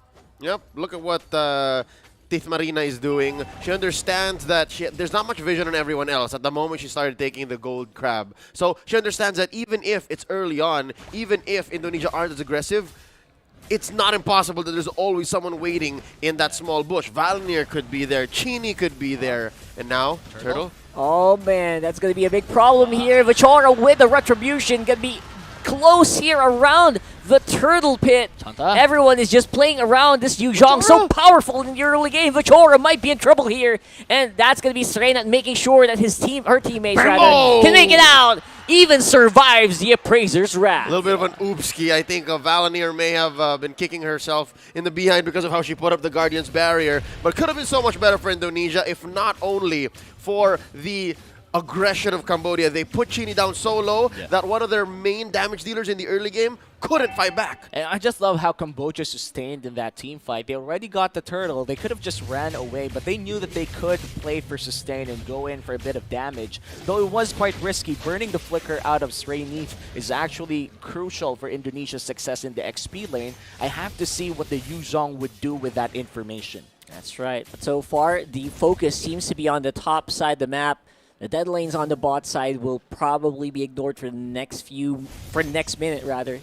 Yep, look at what Tith Marina is doing. She understands that there's not much vision on everyone else at the moment she started taking the gold crab. So she understands that even if it's early on, even if Indonesia aren't as aggressive, it's not impossible that there's always someone waiting in that small bush. Valnir could be there, Chini could be there, and now Turtle. Oh man, that's going to be a big problem here. Vachora with the retribution going to be close here around the turtle pit. Chanta. Everyone is just playing around this Yu Zhong, so powerful in the early game. Vachora might be in trouble here, and that's going to be Serena making sure that her teammates rather, can make it out. Even survives the Appraiser's wrath. A little bit of an oopski. I think Valnir may have been kicking herself in the behind because of how she put up the Guardian's barrier, but could have been so much better for Indonesia if not only for the aggression of Cambodia. They put Chini down so low that one of their main damage dealers in the early game couldn't fight back. And I just love how Cambodia sustained in that team fight. They already got the turtle. They could have just ran away, but they knew that they could play for sustain and go in for a bit of damage. Though it was quite risky, burning the flicker out of Sreinith is actually crucial for Indonesia's success in the XP lane. I have to see what the Yu Zhong would do with that information. That's right. But so far, the focus seems to be on the top side of the map. The dead lanes on the bot side will probably be ignored for the next minute rather.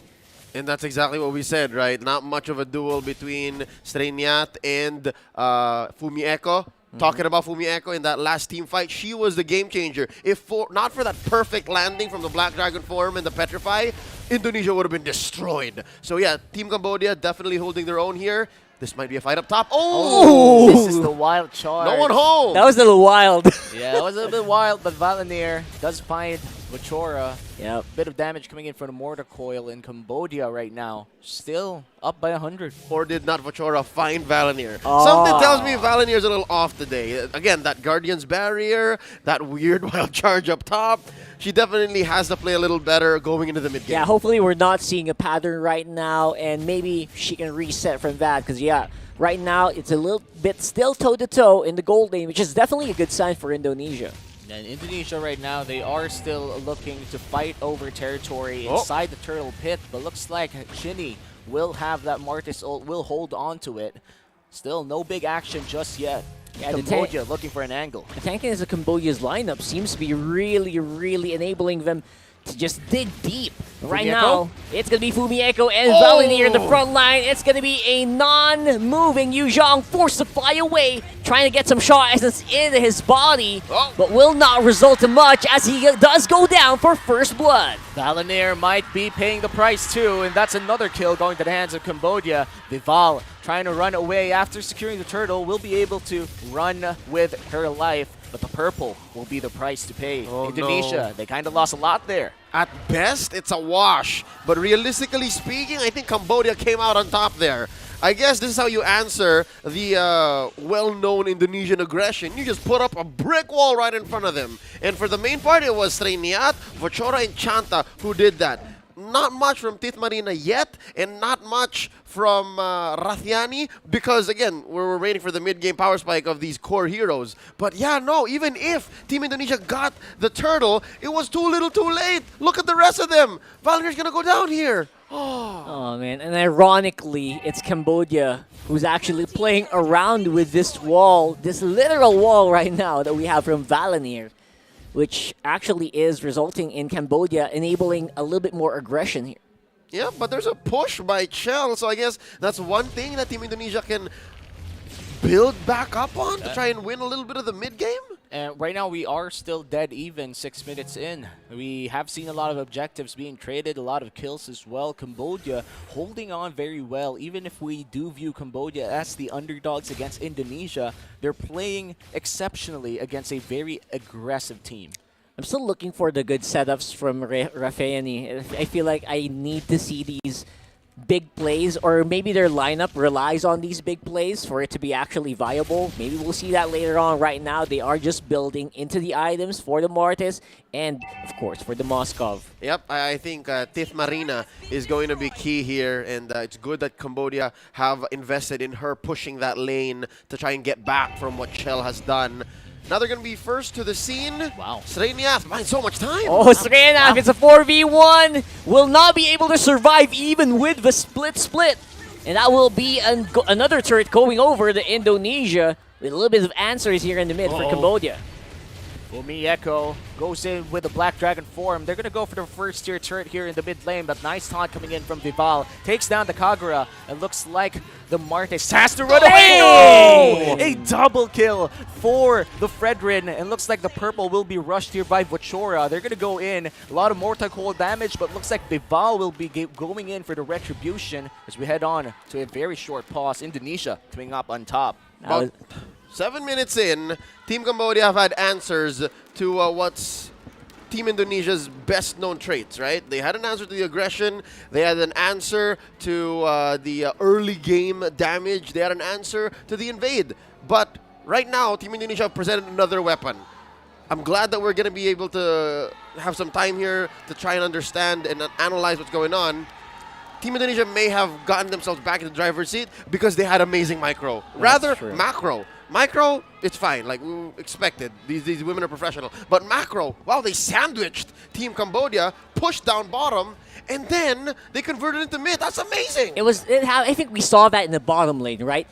And that's exactly what we said, right? Not much of a duel between Sreinith and Fumi Echo. Talking about Fumi Echo in that last team fight, she was the game changer. If not for that perfect landing from the Black Dragon form and the Petrify, Indonesia would have been destroyed. So yeah, Team Cambodia definitely holding their own here. This might be a fight up top. Oh! This is the wild charge. No one home! That was a little wild. Yeah, it was a little bit wild, but Valnir does find Vachora. Yep. Bit of damage coming in from the Mortar Coil in Cambodia right now. Still up by 100. Or did not Vachora find Valnir? Something tells me Valnir's a little off today. Again, that Guardian's barrier, that weird wild charge up top. She definitely has to play a little better going into the mid-game. Yeah, hopefully we're not seeing a pattern right now, and maybe she can reset from that, because yeah, right now it's a little bit still toe-to-toe in the gold lane, which is definitely a good sign for Indonesia. And Indonesia right now, they are still looking to fight over territory inside the turtle pit, but looks like Chini will have that Martis ult, will hold on to it. Still no big action just yet. Yeah, Cambodia looking for an angle. The tanking as a Cambodia's lineup seems to be really, really enabling them to just dig deep. Right now, it's going to be Fumi Echo and Valnir in the front line. It's going to be a non-moving Yu Zhong forced to fly away, trying to get some shot essence into his body, but will not result in much as he does go down for first blood. Valnir might be paying the price too, and that's another kill going to the hands of Cambodia. Vival trying to run away after securing the turtle, will be able to run with her life. But the purple will be the price to pay. Indonesia, they kind of lost a lot there. At best, it's a wash. But realistically speaking, I think Cambodia came out on top there. I guess this is how you answer the well-known Indonesian aggression. You just put up a brick wall right in front of them. And for the main part, it was Sreinith, Vachora, and Chanta who did that. Not much from Tith Marina yet, and not much from Rathiani, because again, we're waiting for the mid-game power spike of these core heroes. But yeah, no, even if Team Indonesia got the turtle, it was too little too late. Look at the rest of them. Valnir's gonna go down here. Oh man, and ironically, it's Cambodia who's actually playing around with this wall, this literal wall right now that we have from Valnir, which actually is resulting in Cambodia enabling a little bit more aggression here. Yeah, but there's a push by Chell, so I guess that's one thing that Team Indonesia can build back up on to try and win a little bit of the mid-game. And right now we are still dead even 6 minutes in. We have seen a lot of objectives being traded, a lot of kills as well. Cambodia holding on very well. Even if we do view Cambodia as the underdogs against Indonesia, they're playing exceptionally against a very aggressive team. I'm still looking for the good setups from Rafeani. I feel like I need to see these big plays, or maybe their lineup relies on these big plays for it to be actually viable. Maybe we'll see that later on. Right now, they are just building into the items for the Martis and, of course, for the Moskov. Yep, I think Tith Marina is going to be key here, and it's good that Cambodia have invested in her pushing that lane to try and get back from what Chell has done. Now they're going to be first to the scene. Wow. Sreinith, man, so much time. Oh, Sreinith, it's a 4v1. Will not be able to survive even with the split. And that will be another turret going over to Indonesia with a little bit of answers here in the mid for Cambodia. Umi Echo goes in with the Black Dragon form. They're going to go for the first tier turret here in the mid lane, but nice taunt coming in from Vival. Takes down the Kagura. It looks like the Martes has to run away. No! A double kill for the Fredrin. And looks like the purple will be rushed here by Vochora. They're going to go in. A lot of Mortal Cold damage, but looks like Vival will be going in for the retribution as we head on to a very short pause. Indonesia coming up on top. 7 minutes in, Team Cambodia have had answers to what's Team Indonesia's best-known traits, right? They had an answer to the aggression. They had an answer to the early game damage. They had an answer to the invade. But right now, Team Indonesia have presented another weapon. I'm glad that we're going to be able to have some time here to try and understand and analyze what's going on. Team Indonesia may have gotten themselves back in the driver's seat because they had amazing micro. Rather, macro. Micro, it's fine, like we expected. These women are professional. But macro, wow, they sandwiched Team Cambodia, pushed down bottom, and then they converted into mid. That's amazing. I think we saw that in the bottom lane, right?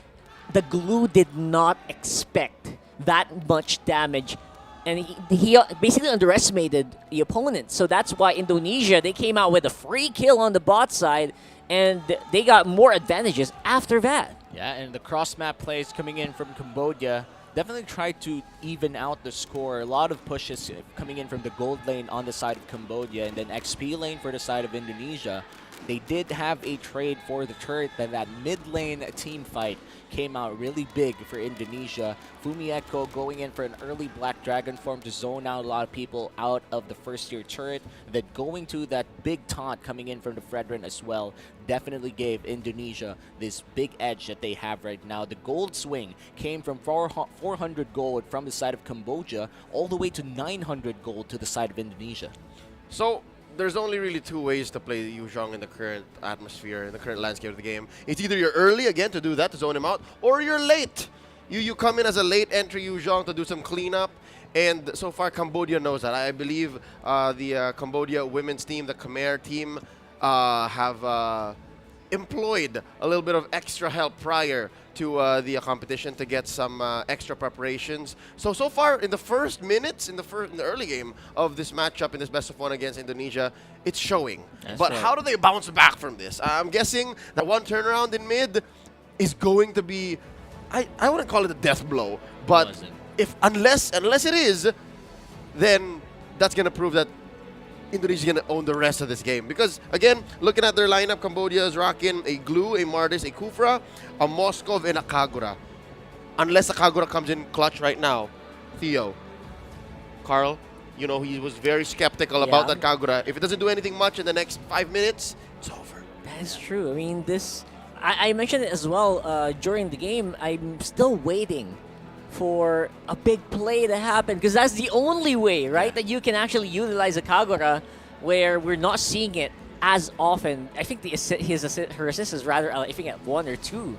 The Glue did not expect that much damage. And he basically underestimated the opponent. So that's why Indonesia, they came out with a free kill on the bot side, and they got more advantages after that. Yeah, and the cross-map plays coming in from Cambodia definitely tried to even out the score. A lot of pushes coming in from the gold lane on the side of Cambodia, and then XP lane for the side of Indonesia. They did have a trade for the turret, but that mid-lane team fight came out really big for Indonesia. Fumi Echo going in for an early Black Dragon form to zone out a lot of people out of the first-tier turret. Then going to that big taunt coming in from the Fredrin as well definitely gave Indonesia this big edge that they have right now. The gold swing came from 400 gold from the side of Cambodia all the way to 900 gold to the side of Indonesia. So there's only really two ways to play Yu Zhong in the current atmosphere, in the current landscape of the game. It's either you're early, again, to do that, to zone him out, or you're late. You come in as a late entry Yu Zhong to do some cleanup, and so far Cambodia knows that. I believe the Cambodia women's team, the Khmer team, have employed a little bit of extra help prior to the competition to get some extra preparations. So far in the first minutes, in the early game of this matchup, in this best of one against Indonesia, it's showing. But how do they bounce back from this? I'm guessing that one turnaround in mid is going to be, I wouldn't call it a death blow, but unless it is, then that's going to prove that Indonesia is going to own the rest of this game. Because, again, looking at their lineup, Cambodia is rocking a Glue, a Martis, a Kufra, a Moskov, and a Kagura. Unless a Kagura comes in clutch right now. Theo, Carl, you know, he was very skeptical about that Kagura. If it doesn't do anything much in the next 5 minutes, it's over. That is true. I mean, I mentioned it as well during the game. I'm still waiting for a big play to happen, because that's the only way, right, that you can actually utilize a Kagura, where we're not seeing it as often. I think her assist is rather, I think, at 1 or 2.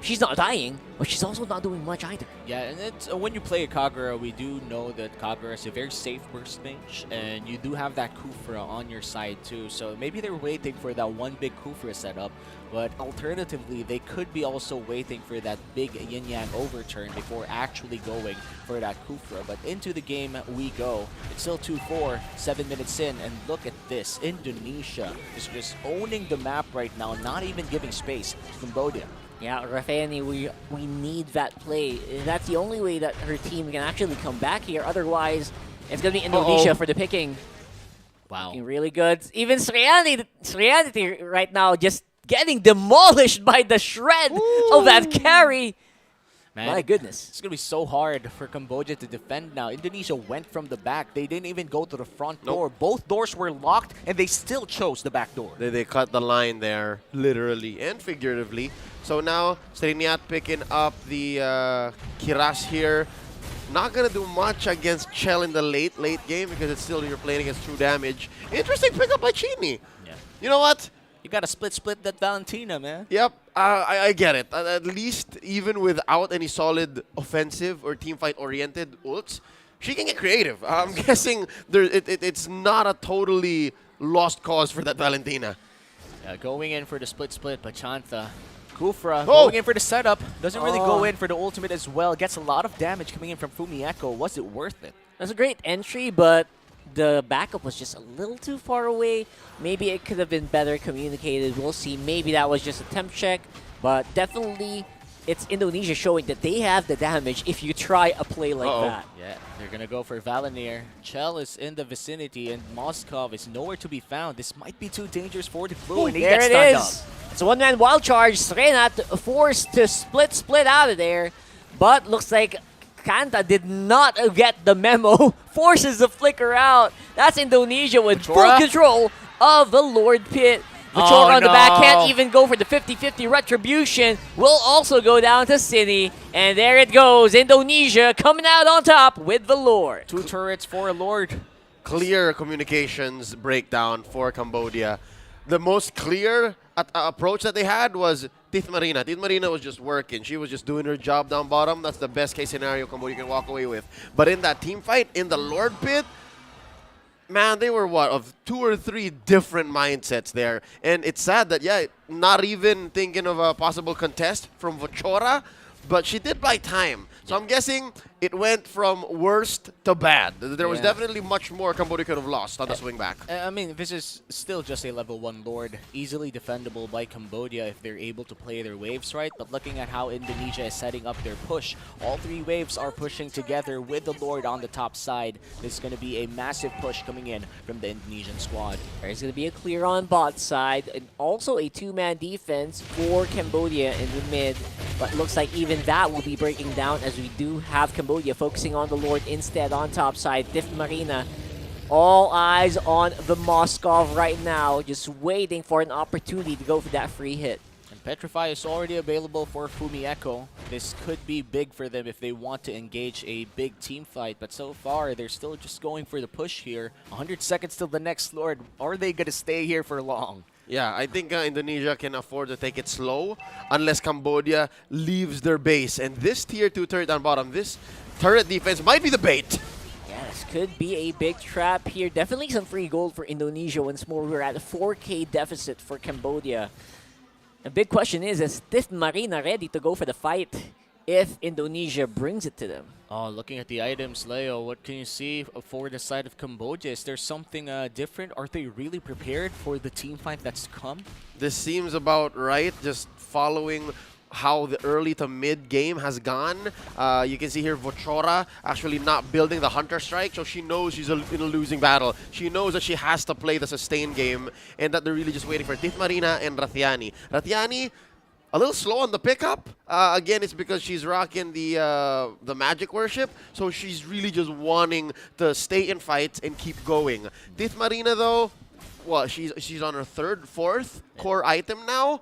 She's not dying, but she's also not doing much either. Yeah, and it's, when you play a Kagura, we do know that Kagura is a very safe burst mage, and you do have that Kufra on your side too. So maybe they're waiting for that one big Kufra setup, but alternatively, they could be also waiting for that big yin-yang overturn before actually going for that Kufra. But into the game we go. It's still 2-4, 7 minutes in, and look at this. Indonesia is just owning the map right now, not even giving space to Cambodia. Yeah, Rafani, we need that play. That's the only way that her team can actually come back here. Otherwise, it's going to be Indonesia for the picking. Wow. Looking really good. Even Srianity right now just getting demolished by the shred of that carry. Man, my goodness. It's going to be so hard for Cambodia to defend now. Indonesia went from the back. They didn't even go to the front door. Both doors were locked, and they still chose the back door. They cut the line there, literally and figuratively. So now, Sriniat picking up the Kiras here. Not going to do much against Chell in the late game, because it's still, you're playing against true damage. Interesting pickup by Chini. Yeah. You know what? You got to split that Valentina, man. Yep, I get it. At least, even without any solid offensive or teamfight-oriented ults, she can get creative. I'm guessing it's not a totally lost cause for that Valentina. Going in for the split, but Chanta. Kufra Oh! going in for the setup. Doesn't really go in for the ultimate as well. Gets a lot of damage coming in from Fumieko. Was it worth it? That's a great entry, but the backup was just a little too far away. Maybe it could have been better communicated. We'll see. Maybe that was just a temp check, but definitely it's Indonesia showing that they have the damage if you try a play like that. Yeah, they're going to go for Valanir. Chell is in the vicinity, and Moskov is nowhere to be found. This might be too dangerous for the Blue, and he There gets it stunned is. up. It's a one-man wild charge. Srenat forced to split out of there, but looks like Kanta did not get the memo. Forces the flicker out. That's Indonesia with full Vachora? control of the Lord Pit. Vachora Oh, on the back no. can't even go for the 50-50 retribution. Will also go down to Cine. And there it goes. Indonesia coming out on top with the Lord. 2 turrets for a Lord. Clear communications breakdown for Cambodia. The most clear approach that they had was Tith Marina. Tith Marina was just working. She was just doing her job down bottom. That's the best case scenario Cambodia can walk away with. But in that team fight, in the Lord Pit, man, they were of 2 or 3 different mindsets there. And it's sad that, yeah, not even thinking of a possible contest from Vachora, but she did buy time. So I'm guessing it went from worst to bad. There was Yeah. definitely much more Cambodia could have lost on the swing back. I mean, this is still just a level 1 Lord. Easily defendable by Cambodia if they're able to play their waves right. But looking at how Indonesia is setting up their push, all 3 waves are pushing together with the Lord on the top side. This is going to be a massive push coming in from the Indonesian squad. There's going to be a clear on bot side and also a 2-man defense for Cambodia in the mid. But looks like even that will be breaking down as we do have Cambodia focusing on the Lord instead on top side. Tith Marina, all eyes on the Moskov right now, just waiting for an opportunity to go for that free hit. And Petrify is already available for Fumieko. This could be big for them if they want to engage a big team fight. But so far, they're still just going for the push here. 100 seconds till the next Lord. Are they going to stay here for long? Yeah, I think Indonesia can afford to take it slow unless Cambodia leaves their base. And this tier 2 turret on bottom, this turret defense might be the bait. Yes, could be a big trap here. Definitely some free gold for Indonesia. Once more, we're at a 4K deficit for Cambodia. The big question is Tith Marina ready to go for the fight if Indonesia brings it to them? Oh, looking at the items, Leo, what can you see for the side of Cambodia? Is there something different? Are they really prepared for the team fight that's to come? This seems about right, just following how the early to mid game has gone. You can see here Vachora actually not building the Hunter Strike, so she knows she's in a losing battle. She knows that she has to play the sustain game and that they're really just waiting for Tith Marina and Rathiani. Rathiani, a little slow on the pickup. Again, it's because she's rocking the magic worship, so she's really just wanting to stay in fights and keep going. Tith Marina, though, well, she's on her 3rd, 4th core item now,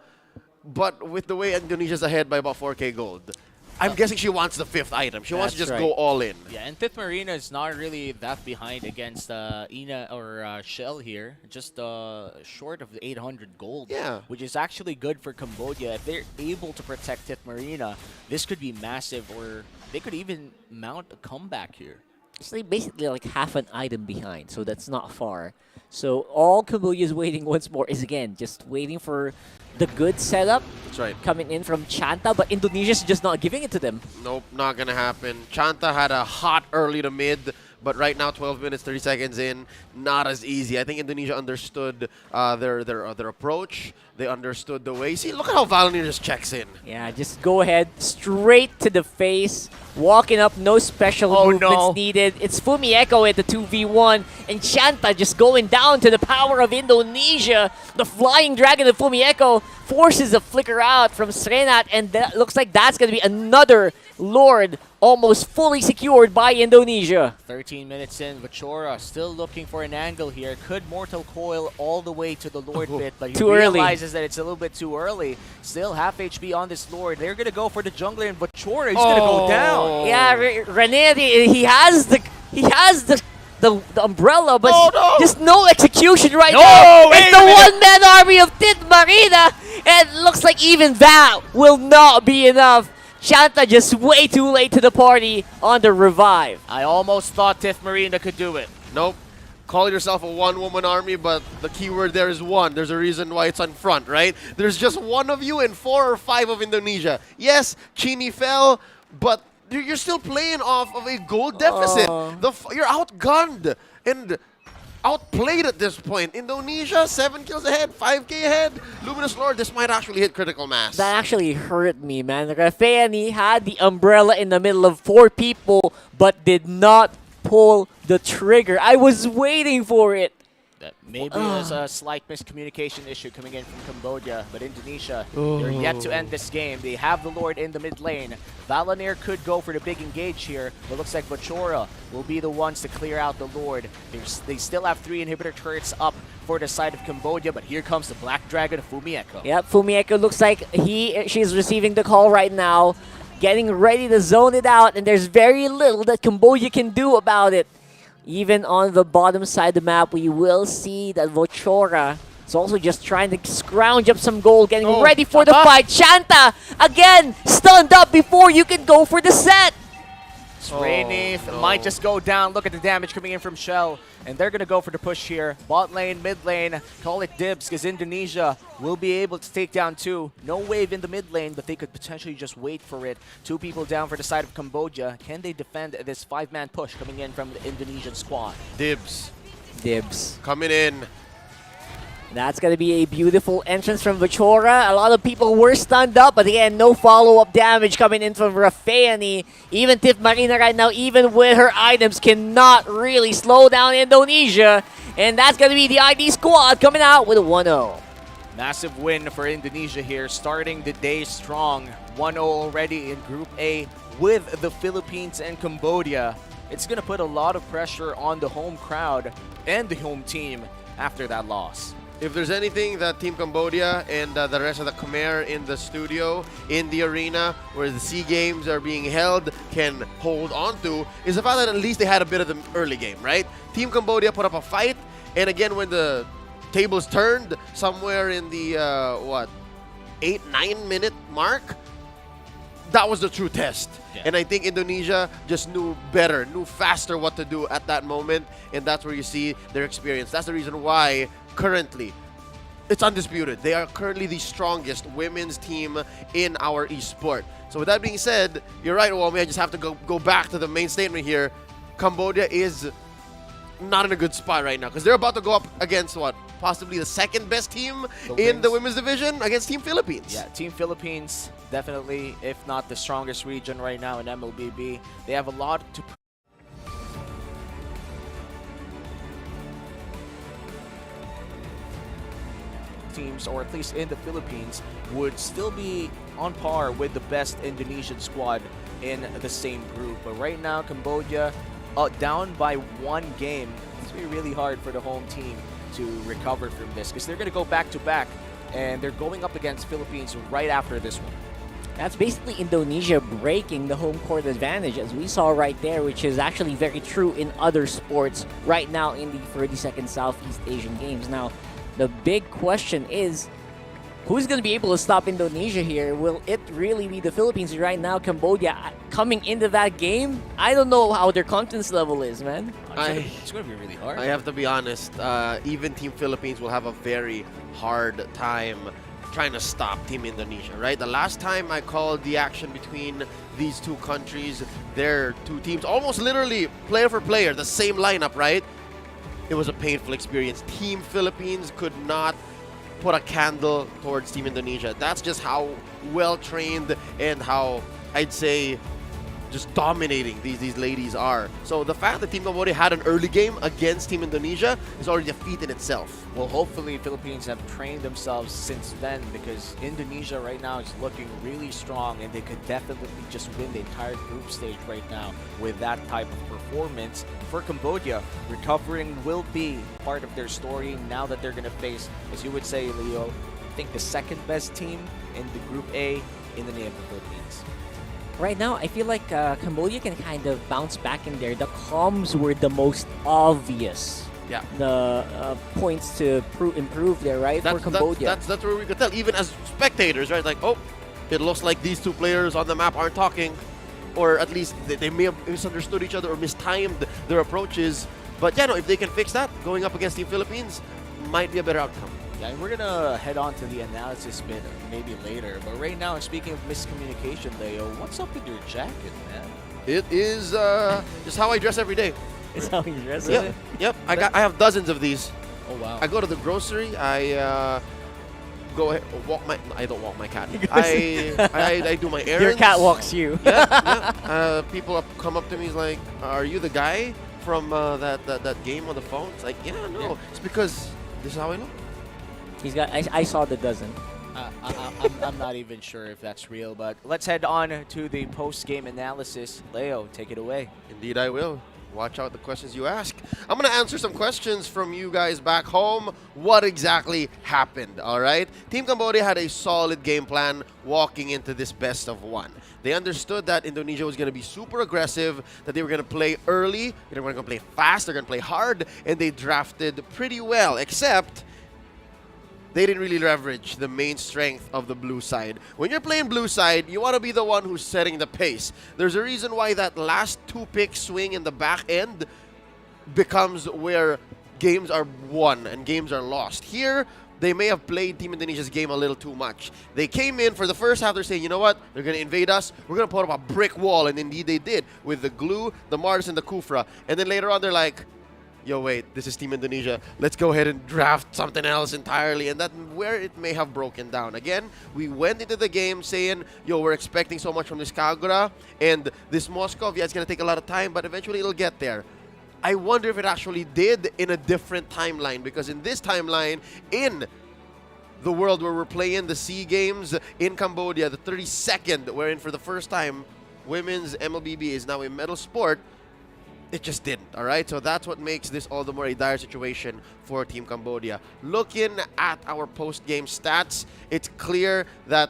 but with the way Indonesia's ahead by about 4K gold, I'm guessing she wants the 5th item. She wants to That's just right. go all in. Yeah, and Tith Marina is not really that behind against Ina or Shell here. Just short of the 800 gold, Yeah. which is actually good for Cambodia. If they're able to protect Tith Marina, this could be massive, or they could even mount a comeback here. It's like basically like half an item behind, so that's not far. So all Cambodia is waiting once more is, again, just waiting for the good setup That's right. coming in from Chanta, but Indonesia's just not giving it to them. Nope, not gonna happen. Chanta had a hot early to mid, but right now 12 minutes, 30 seconds in, not as easy. I think Indonesia understood their approach. They understood the way. See, look at how Valanir just checks in. Yeah, just go ahead, straight to the face, walking up, no special Oh, movements no. needed. It's Fumieko at the 2v1, and Chanta just going down to the power of Indonesia. The Flying Dragon of Fumieko forces a flicker out from Srenat, and that looks like that's going to be another Lord almost fully secured by Indonesia. 13 minutes in, Vachora still looking for an angle here. Could Mortal Coil all the way to the Lord bit, but he Too early. realizes that it's a little bit too early. Still half HP on this Lord. They're going to go for the jungler, and Vachora is going to go down. Yeah, Rene, he has the umbrella, but no. just no execution right No, now. wait It's a the minute. one-man army of Tith Marina, and it looks like even that will not be enough. Chanta just way too late to the party on the revive. I almost thought Tith Marina could do it. Nope. call yourself a one-woman army, but the key word there is one. There's a reason why it's on front, right? There's just one of you and 4 or 5 of Indonesia. Yes, Chini fell, but you're still playing off of a goal deficit. You're outgunned and outplayed at this point. Indonesia, 7 kills ahead, 5k ahead. Luminous Lord, this might actually hit critical mass. That actually hurt me, man. Rafeani had the umbrella in the middle of 4 people, but did not pull the trigger. I was waiting for it. Maybe there's a slight miscommunication issue coming in from Cambodia, but Indonesia, they're yet to end this game. They have the Lord in the mid lane. Valanir could go for the big engage here, but looks like Vachora will be the ones to clear out the Lord. They still have 3 inhibitor turrets up for the side of Cambodia, but here comes the Black Dragon of Fumieko. Yep, Fumieko looks like she's receiving the call right now, getting ready to zone it out, and there's very little that Cambodia can do about it. Even on the bottom side of the map, we will see that Vachora is also just trying to scrounge up some gold, getting ready for the fight. Shanta, again, stunned up before you can go for the set. Rainy might just go down. Look at the damage coming in from Shell. And they're going to go for the push here. Bot lane, mid lane, call it dibs because Indonesia will be able to take down 2. No wave in the mid lane, but they could potentially just wait for it. 2 people down for the side of Cambodia. Can they defend this 5-man push coming in from the Indonesian squad? Dibs. Dibs. Coming in. That's going to be a beautiful entrance from Vachora. A lot of people were stunned up, but again, no follow-up damage coming in from Rafeani. Even Tiff Marina right now, even with her items, cannot really slow down Indonesia. And that's going to be the ID squad coming out with a 1-0. Massive win for Indonesia here, starting the day strong. 1-0 already in Group A with the Philippines and Cambodia. It's going to put a lot of pressure on the home crowd and the home team after that loss. If there's anything that Team Cambodia and the rest of the Khmer in the studio, in the arena, where the SEA Games are being held, can hold on to, is the fact that at least they had a bit of the early game, right? Team Cambodia put up a fight, and again, when the tables turned, somewhere in the, 8-9 minute mark, that was the true test. Yeah. And I think Indonesia just knew better, knew faster what to do at that moment, and that's where you see their experience. That's the reason why currently it's undisputed. They are currently the strongest women's team in our esport. So with that being said, you're right, Wami. I just have to go back to the main statement here. Cambodia is not in a good spot right now because they're about to go up against what? Possibly the second best team in the women's division against Team Philippines. Yeah, Team Philippines, definitely, if not the strongest region right now in MLBB. They have a lot to teams, or at least in the Philippines, would still be on par with the best Indonesian squad in the same group. But right now, Cambodia down by 1 game. It's going to be really hard for the home team to recover from this because they're going to go back-to-back, and they're going up against Philippines right after this one. That's basically Indonesia breaking the home court advantage, as we saw right there, which is actually very true in other sports right now in the 32nd Southeast Asian Games. Now, the big question is, who's going to be able to stop Indonesia here? Will it really be the Philippines? Right now, Cambodia coming into that game, I don't know how their confidence level is, man. It's going to be really hard. I have to be honest, even Team Philippines will have a very hard time trying to stop Team Indonesia, right? The last time I called the action between these 2 countries, their 2 teams, almost literally player for player, the same lineup, right? It was a painful experience. Team Philippines could not put a candle towards Team Indonesia. That's just how well trained and how, I'd say, just dominating these ladies are. So the fact that Team Cambodia had an early game against Team Indonesia is already a feat in itself. Well, hopefully Philippines have trained themselves since then, because Indonesia right now is looking really strong, and they could definitely just win the entire group stage right now with that type of performance. For Cambodia, recovering will be part of their story now that they're going to face, as you would say, Leo, I think the second best team in the Group A in the name of the Philippines. Right now, I feel like Cambodia can kind of bounce back in there. The comms were the most obvious. Yeah. The points to improve there, right? For Cambodia. That's where we could tell, even as spectators, right? Like, oh, it looks like these 2 players on the map aren't talking, or at least they may have misunderstood each other or mistimed their approaches. But yeah, no, if they can fix that, going up against Team Philippines might be a better outcome. Yeah, and we're gonna head on to the analysis bit maybe later. But right now, speaking of miscommunication, Leo, what's up with your jacket, man? It is just how I dress every day. It's how you dress Yep, it. yep. I have dozens of these. Oh wow. I go to the grocery. I go ahead, walk my. I don't walk my cat. He goes- I do my errands. Your cat walks you. Yeah. People come up to me, like, "Are you the guy from that game on the phone?" It's like, yeah, no. Yeah. It's because this is how I look. He's got. I saw the dozen. I'm not even sure if that's real, but let's head on to the post-game analysis. Leo, take it away. Indeed, I will. Watch out the questions you ask. I'm going to answer some questions from you guys back home. What exactly happened, all right? Team Cambodia had a solid game plan walking into this best of one. They understood that Indonesia was going to be super aggressive, that they were going to play early, they were going to play fast, they're going to play hard, and they drafted pretty well, except they didn't really leverage the main strength of the blue side. When you're playing blue side, you want to be the one who's setting the pace. There's a reason why that last 2-pick swing in the back end becomes where games are won and games are lost. Here, they may have played Team Indonesia's game a little too much. They came in for the first half, they're saying, you know what, they're going to invade us, we're going to put up a brick wall, and indeed they did, with the glue, the Mars, and the Kufra. And then later on, they're like, yo, wait, this is Team Indonesia. Let's go ahead and draft something else entirely. And that's where it may have broken down. Again, we went into the game saying, yo, we're expecting so much from this Kagura. And this Moskov, yeah, it's going to take a lot of time, but eventually it'll get there. I wonder if it actually did in a different timeline. Because in this timeline, in the world where we're playing the Sea Games in Cambodia, the 32nd, wherein for the first time, women's MLBB is now a medal sport, it just didn't, all right? So that's what makes this all the more a dire situation for Team Cambodia. Looking at our post-game stats, it's clear that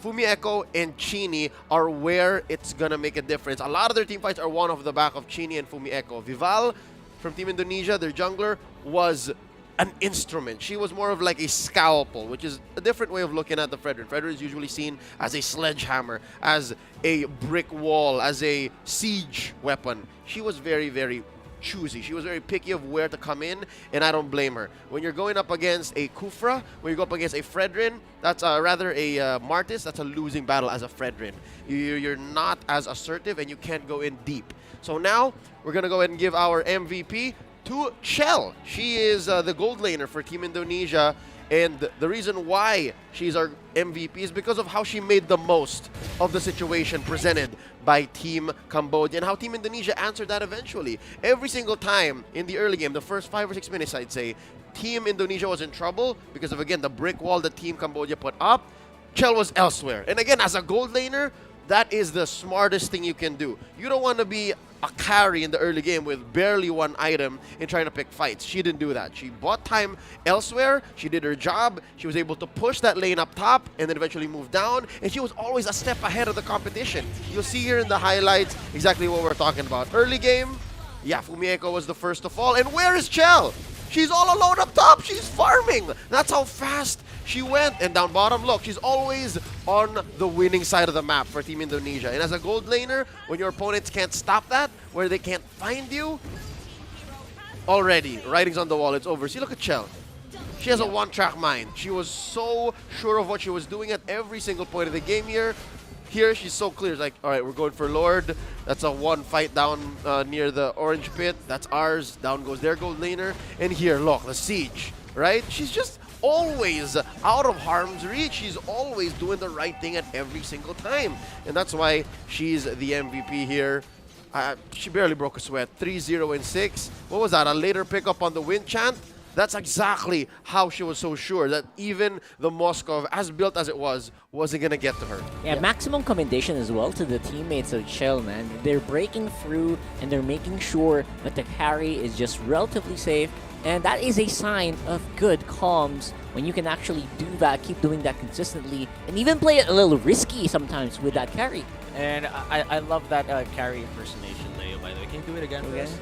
Fumi Echo and Chini are where it's going to make a difference. A lot of their team fights are one off the back of Chini and Fumi Echo. Vival from Team Indonesia, their jungler, was an instrument. She was more of like a scalpel, which is a different way of looking at the Fredrin. Fredrin is usually seen as a sledgehammer, as a brick wall, as a siege weapon. She was very, very choosy. She was very picky of where to come in, and I don't blame her. When you're going up against a Kufra, when you go up against a Fredrin, that's rather a Martis, that's a losing battle as a Fredrin. You're not as assertive, and you can't go in deep. So now, we're going to go ahead and give our MVP to Chell. She is the gold laner for Team Indonesia, and the reason why she's our MVP is because of how she made the most of the situation presented by Team Cambodia and how Team Indonesia answered that eventually. Every single time in the early game, the first 5 or 6 minutes, I'd say, Team Indonesia was in trouble because of, again, the brick wall that Team Cambodia put up. Chell was elsewhere. And again, as a gold laner, that is the smartest thing you can do. You don't want to be a carry in the early game with barely one item and trying to pick fights. She didn't do that. She bought time elsewhere. She did her job. She was able to push that lane up top and then eventually move down. And she was always a step ahead of the competition. You'll see here in the highlights exactly what we're talking about. Early game, yeah, Fumi Echo was the first to fall. And where is Chell? She's all alone up top. She's farming. That's how fast she went. And down bottom, look, she's always on the winning side of the map for Team Indonesia. And as a gold laner, when your opponents can't stop that, where they can't find you, already, writing's on the wall, it's over. See, look at Chell. She has a one-track mind. She was so sure of what she was doing at every single point of the game here. Here, she's so clear. It's like, all right, we're going for Lord. That's a one fight down near the orange pit. That's ours. Down goes their gold laner. And here, look, the siege, right? She's just always out of harm's reach. She's always doing the right thing at every single time. And that's why she's the MVP here. She barely broke a sweat. 3-0 and 6. What was that? A later pickup on the win chant? That's exactly how she was so sure that even the Moskov, as built as it was, wasn't going to get to her. Yeah, maximum commendation as well to the teammates of Chell, man. They're breaking through and they're making sure that the carry is just relatively safe. And that is a sign of good comms when you can actually do that, keep doing that consistently, and even play it a little risky sometimes with that carry. And I love that carry impersonation, Leo, by the way. Can you do it again for us?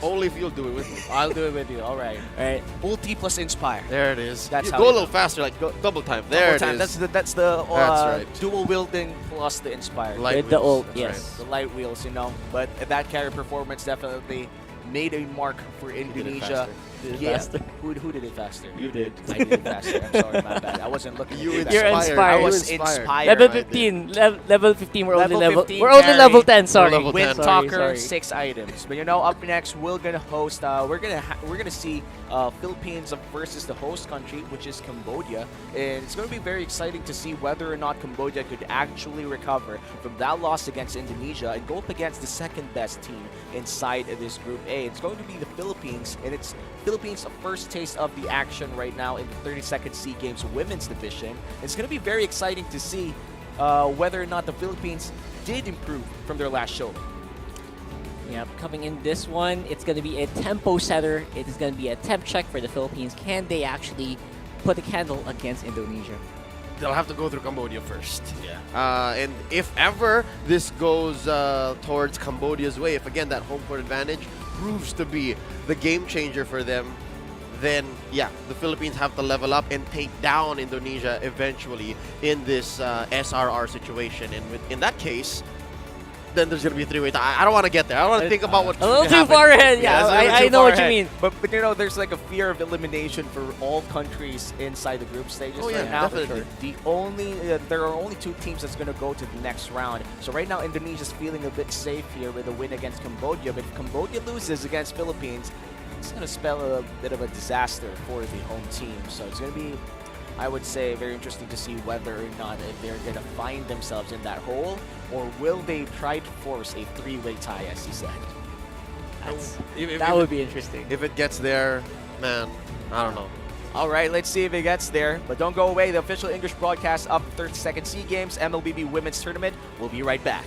Only if you'll do it with me. I'll do it with you. All right. All right. Ulti plus inspire. There it is. That's you how go a you little do faster, like go, double time. There Double it time. is. That's the That's right. dual wielding plus the inspire. Light With the wheels, ult, that's yes. The light wheels, you know. But that carry performance definitely made a mark for did it Indonesia. Did it Yeah, faster. who did it faster? You did. I did it faster. I'm sorry, my bad. I wasn't looking. You at that. You're inspired. inspired. I You was inspired. inspired. Level I did. 15. Level 15. We're Level only level. 15 We're only carry. level 10. Sorry. level Wind 10. Talker, Sorry. 6 items. But up next we're gonna host. We're gonna see Philippines versus the host country, which is Cambodia, and it's gonna be very exciting to see whether or not Cambodia could actually recover from that loss against Indonesia and go up against the second best team inside of this Group A. It's going to be the Philippines, and it's Philippines' first taste of the action right now in the 32nd SEA Games Women's Division. It's going to be very exciting to see whether or not the Philippines did improve from their last show. Yep, coming in this one, it's going to be a tempo setter. It is going to be a temp check for the Philippines. Can they actually put a candle against Indonesia? They'll have to go through Cambodia first. Yeah. And if ever this goes towards Cambodia's way, if again that home court advantage proves to be the game changer for them, then yeah, the Philippines have to level up and take down Indonesia eventually in this SRR situation. And in that case, then there's going to be a three-way tie. I don't want to get there. I don't want to think about what A little too happened. far ahead. Yeah, it's a little I too know far what you ahead. mean. But there's like a fear of elimination for all countries inside the group stages Oh, yeah, right now. definitely. The only there are only 2 teams that's going to go to the next round. So right now Indonesia's feeling a bit safe here with a win against Cambodia. But if Cambodia loses against Philippines, it's going to spell a bit of a disaster for the home team. So it's going to be, I would say, very interesting to see whether or not if they're going to find themselves in that hole, or will they try to force a 3-way tie, as you said. That would be interesting. If it gets there, man, I don't know. All right, let's see if it gets there. But don't go away. The official English broadcast of the 32nd SEA Games MLBB Women's Tournament. We'll be right back.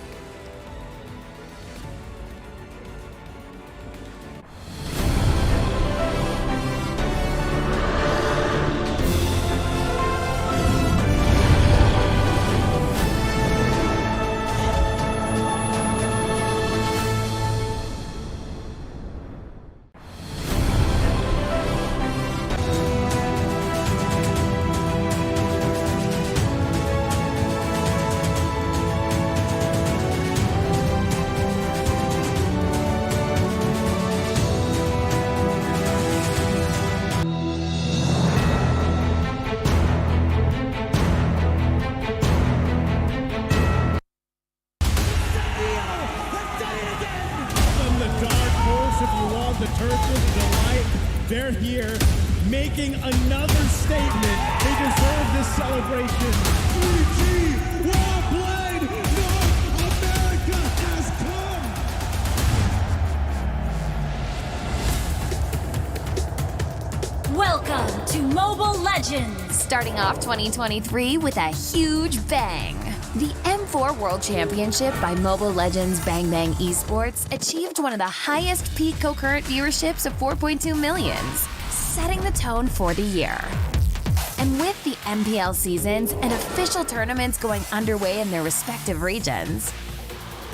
From the dark horse, if you want the turquoise delight, they're here making another statement. They deserve this celebration. 3G World Blade North America has come. Welcome to Mobile Legends! Starting off 2023 with a huge bang. The M4 World Championship by Mobile Legends Bang Bang Esports achieved one of the highest peak concurrent viewerships of 4.2 millions, setting the tone for the year. And with the MPL seasons and official tournaments going underway in their respective regions,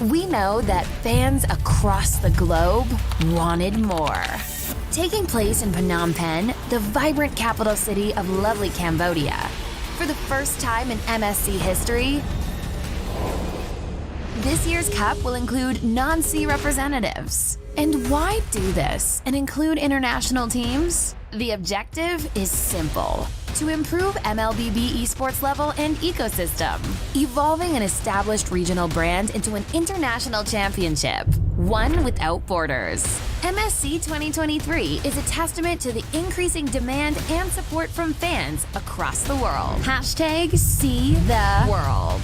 we know that fans across the globe wanted more. Taking place in Phnom Penh, the vibrant capital city of lovely Cambodia, for the first time in MSC history, this year's cup will include non-sea representatives. And why do this and include international teams? The objective is simple: to improve MLBB esports level and ecosystem, evolving an established regional brand into an international championship, one without borders. MSC 2023 is a testament to the increasing demand and support from fans across the world. Hashtag See the World.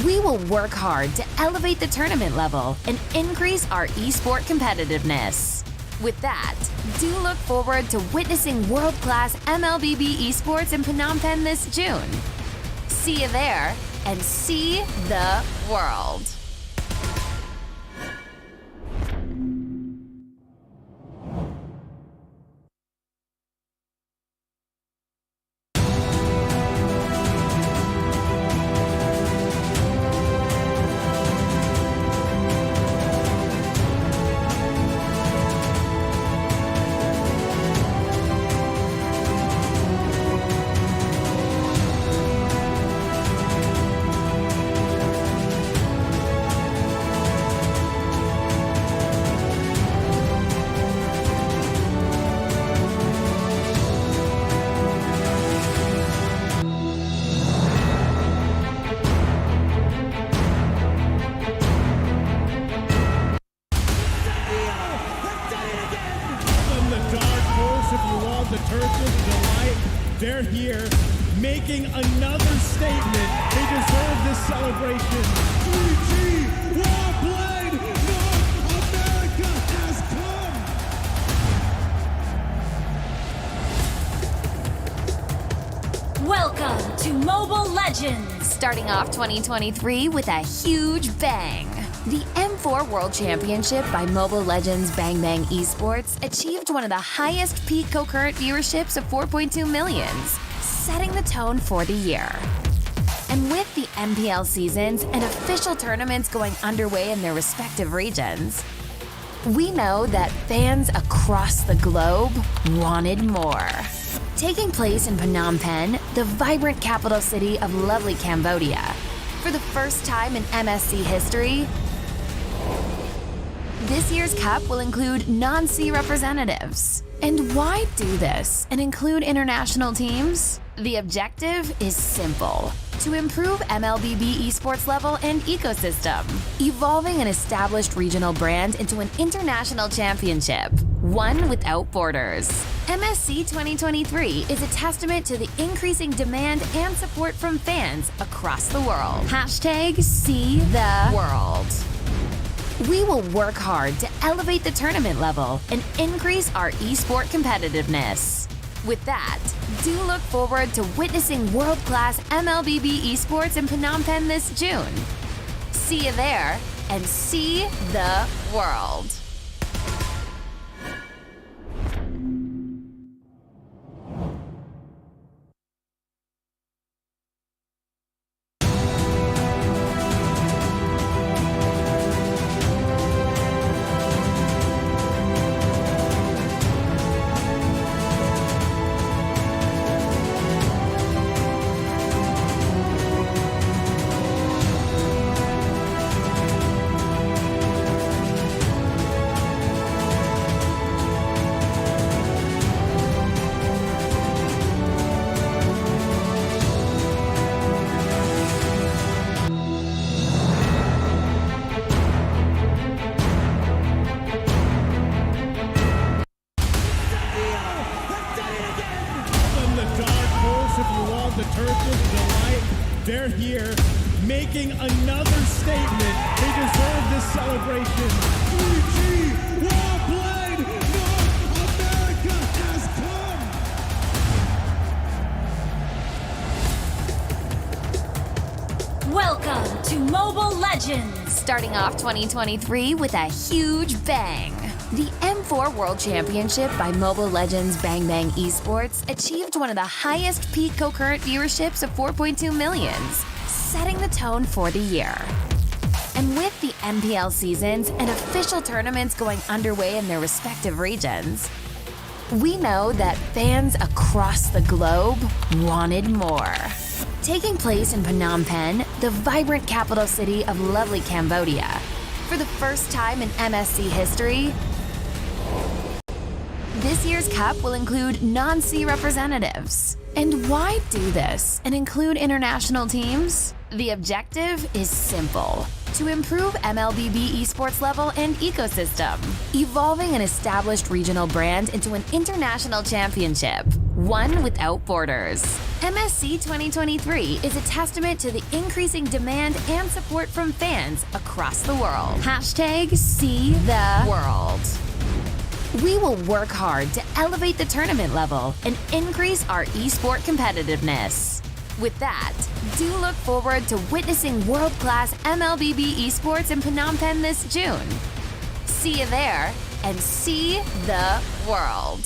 We will work hard to elevate the tournament level and increase our esport competitiveness. With that, do look forward to witnessing world-class MLBB esports in Phnom Penh this June. See you there, and see the world. They're here making another statement. They deserve this celebration. 3G Warblade, North America has come. Welcome to Mobile Legends! Starting off 2023 with a huge bang. The M4 World Championship by Mobile Legends Bang Bang Esports achieved one of the highest peak concurrent viewerships of 4.2 millions, setting the tone for the year. And with the MPL seasons and official tournaments going underway in their respective regions, we know that fans across the globe wanted more. Taking place in Phnom Penh, the vibrant capital city of lovely Cambodia, for the first time in MSC history, this year's cup will include non-sea representatives. And why do this and include international teams? The objective is simple: to improve MLBB esports level and ecosystem, evolving an established regional brand into an international championship, one without borders. MSC 2023 is a testament to the increasing demand and support from fans across the world. #SeeTheWorld. We will work hard to elevate the tournament level and increase our esport competitiveness. With that, do look forward to witnessing world-class MLBB esports in Phnom Penh this June. See you there, and see the world. They're here making another statement. They deserve this celebration. 3G Warblade, North America has come. Welcome to Mobile Legends! Starting off 2023 with a huge bang. The M4 World Championship by Mobile Legends Bang Bang Esports achieved one of the highest peak concurrent viewerships of 4.2 millions, setting the tone for the year. And with the MPL seasons and official tournaments going underway in their respective regions, we know that fans across the globe wanted more. Taking place in Phnom Penh, the vibrant capital city of lovely Cambodia, for the first time in MSC history, this year's cup will include non-sea representatives. And why do this and include international teams? The objective is simple: to improve MLBB esports level and ecosystem, evolving an established regional brand into an international championship, one without borders. MSC 2023 is a testament to the increasing demand and support from fans across the world. #SeeTheWorld. We will work hard to elevate the tournament level and increase our esport competitiveness. With that, do look forward to witnessing world-class MLBB esports in Phnom Penh this June. See you there, and see the world.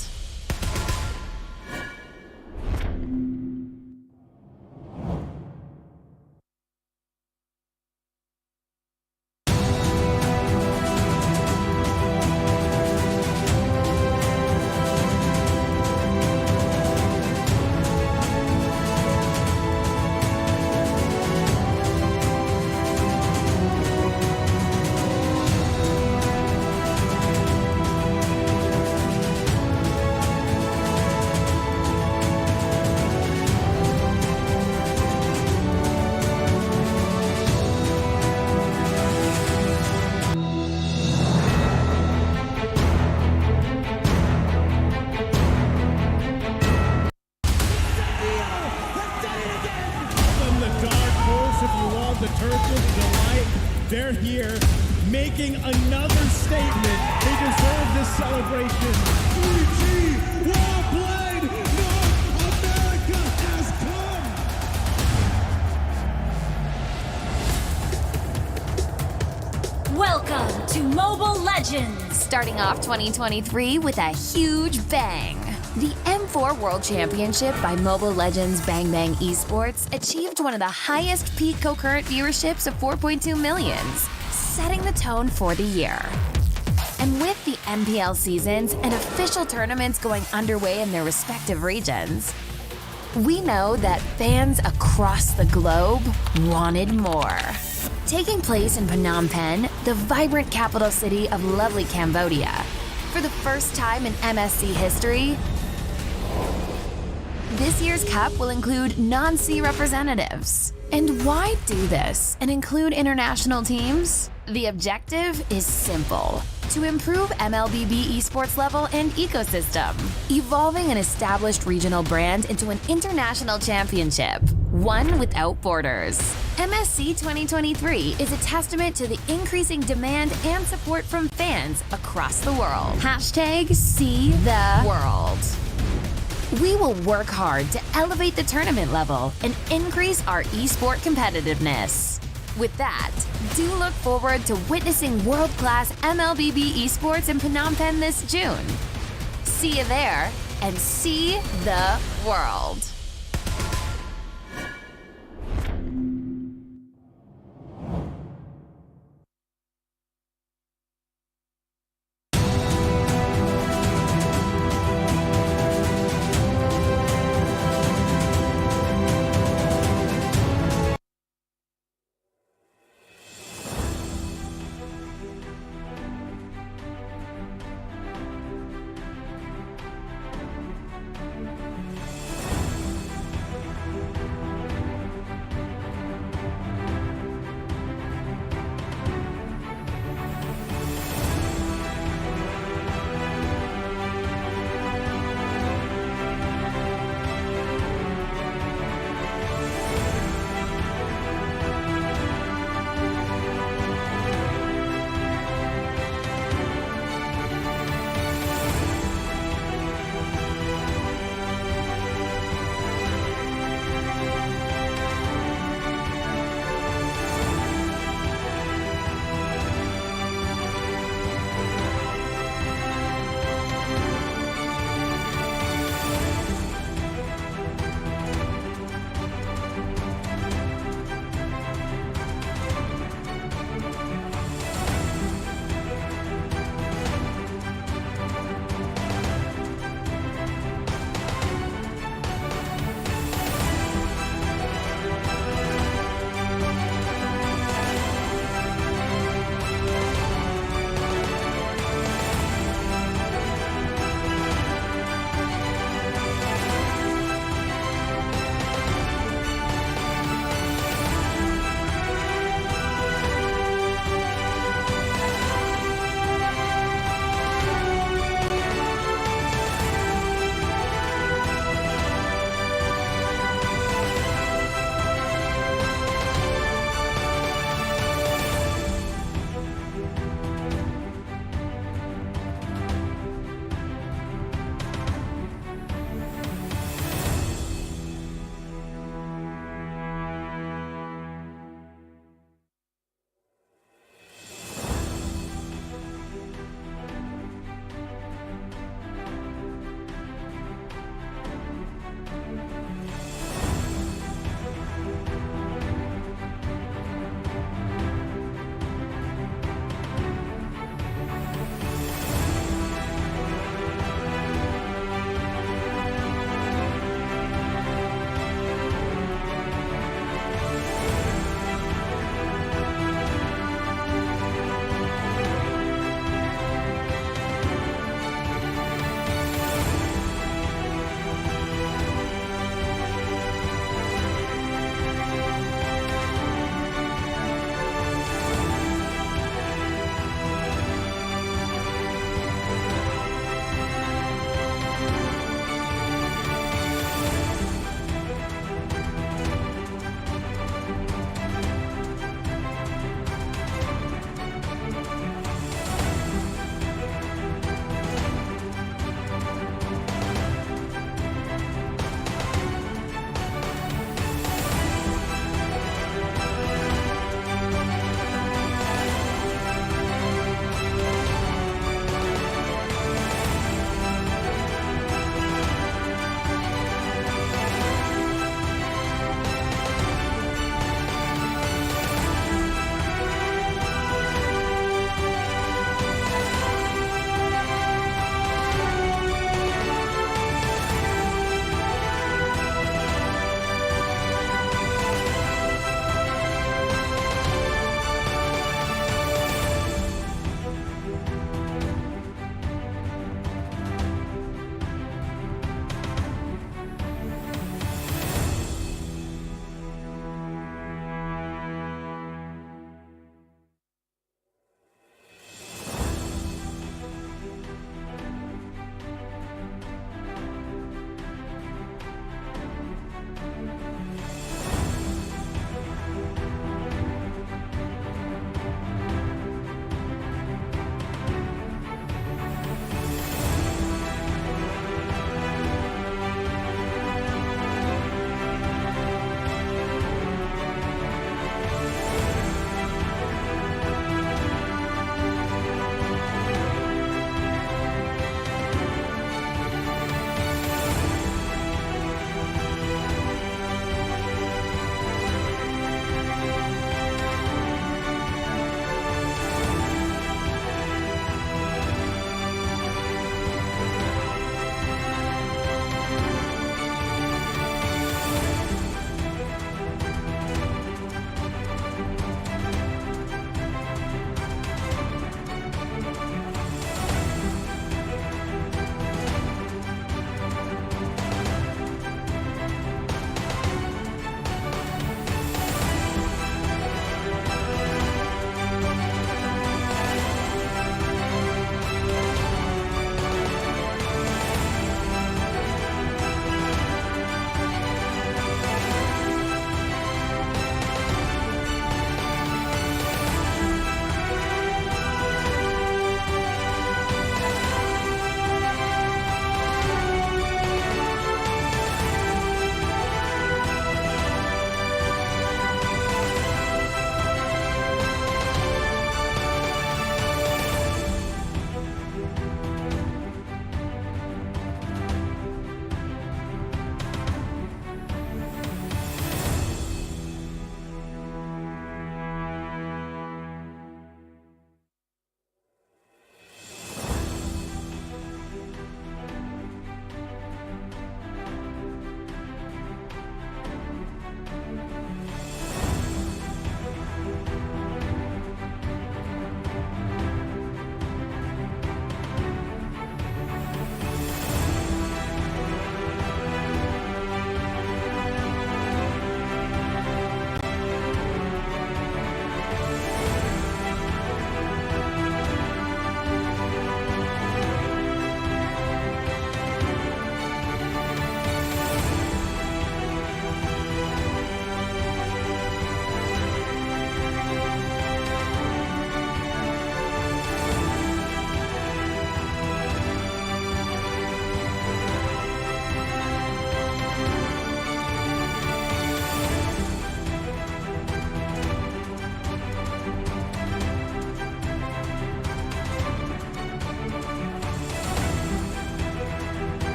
torches, the light. They're here making another statement. They deserve this celebration. EG, well played. North America has come. Welcome to Mobile Legends! Starting off 2023 with a huge bang. The M4 World Championship by Mobile Legends Bang Bang Esports achieved one of the highest peak concurrent viewerships of 4.2 millions, setting the tone for the year. And with the MPL seasons and official tournaments going underway in their respective regions, we know that fans across the globe wanted more. Taking place in Phnom Penh, the vibrant capital city of lovely Cambodia, for the first time in MSC history, this year's cup will include non-sea representatives. And why do this and include international teams? The objective is simple: to improve MLBB esports level and ecosystem, evolving an established regional brand into an international championship, one without borders. MSC 2023 is a testament to the increasing demand and support from fans across the world. Hashtag See the World. We will work hard to elevate the tournament level and increase our esport competitiveness. With that, do look forward to witnessing world-class MLBB esports in Phnom Penh this June. See you there and see the world.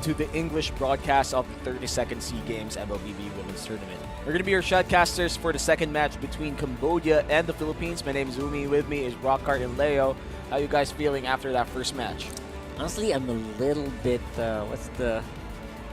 to the English broadcast of the 32nd SEA Games MLBB Women's Tournament. We're going to be your shotcasters for the second match between Cambodia and the Philippines. My name is Umi. With me is Brockhart and Leo. How are you guys feeling after that first match? Honestly, I'm a little bit,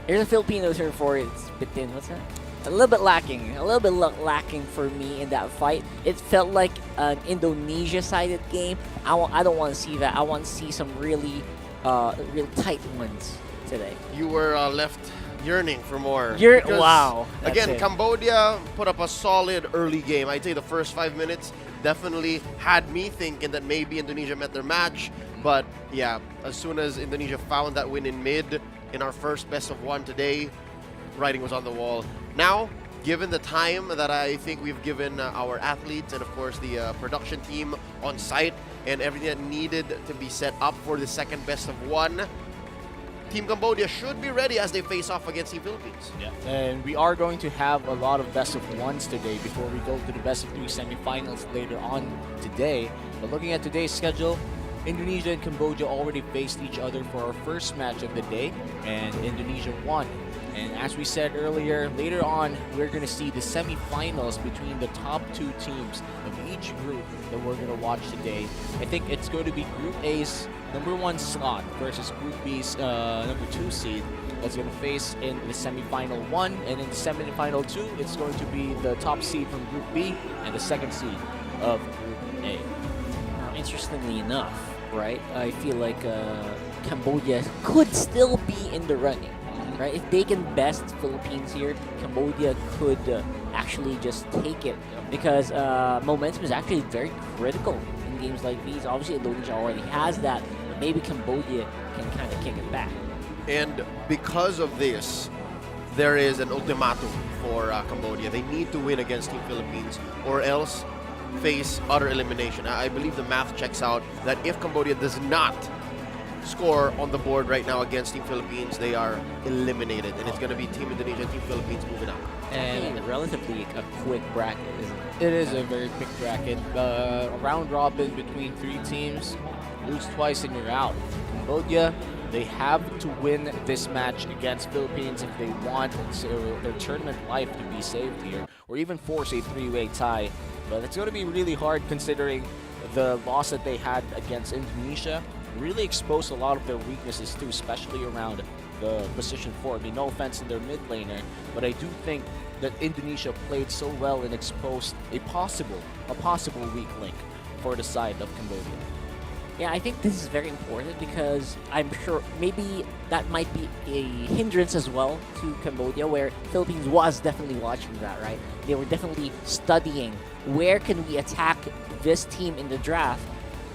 here's a Filipino term for it. It's bit thin. What's that? A little bit lacking for me in that fight. It felt like an Indonesia-sided game. I don't want to see that. I want to see some really tight ones today. You were left yearning for more. Wow. That's Again, it. Cambodia put up a solid early game. I'd say the first 5 minutes definitely had me thinking that maybe Indonesia met their match. But yeah, as soon as Indonesia found that win in mid in our first best of one today, writing was on the wall. Now, given the time that I think we've given our athletes and of course the production team on site and everything that needed to be set up for the second best of one, Team Cambodia should be ready as they face off against Team Philippines. Yeah. And we are going to have a lot of best of ones today before we go to the best of three semifinals later on today. But looking at today's schedule, Indonesia and Cambodia already faced each other for our first match of the day, and Indonesia won. And as we said earlier, later on, we're going to see the semifinals between the top two teams of each group that we're going to watch today. I think it's going to be Group A's #1 slot versus Group B's #2 seed that's going to face in the semifinal 1. And in the semifinal 2, it's going to be the top seed from Group B and the second seed of Group A. Now, interestingly enough, right, I feel like Cambodia could still be in the running. Right, if they can best Philippines here, Cambodia could actually just take it because momentum is actually very critical in games like these. Obviously, Indonesia already has that, but maybe Cambodia can kind of kick it back. And because of this, there is an ultimatum for Cambodia. They need to win against Team Philippines or else face utter elimination. I believe the math checks out that if Cambodia does not score on the board right now against Team Philippines, they are eliminated, and it's going to be Team Indonesia and Team Philippines moving up. And relatively a quick bracket, isn't it? It is a very quick bracket. A round robin between 3 teams. Lose twice and you're out. Cambodia, they have to win this match against Philippines if they want their tournament life to be saved here, or even force a 3-way tie. But it's going to be really hard considering the loss that they had against Indonesia. Really exposed a lot of their weaknesses too, especially around the position 4. I mean, no offense in their mid laner, but I do think that Indonesia played so well and exposed a possible weak link for the side of Cambodia. Yeah, I think this is very important because I'm sure maybe that might be a hindrance as well to Cambodia, where Philippines was definitely watching that, right? They were definitely studying where can we attack this team in the draft.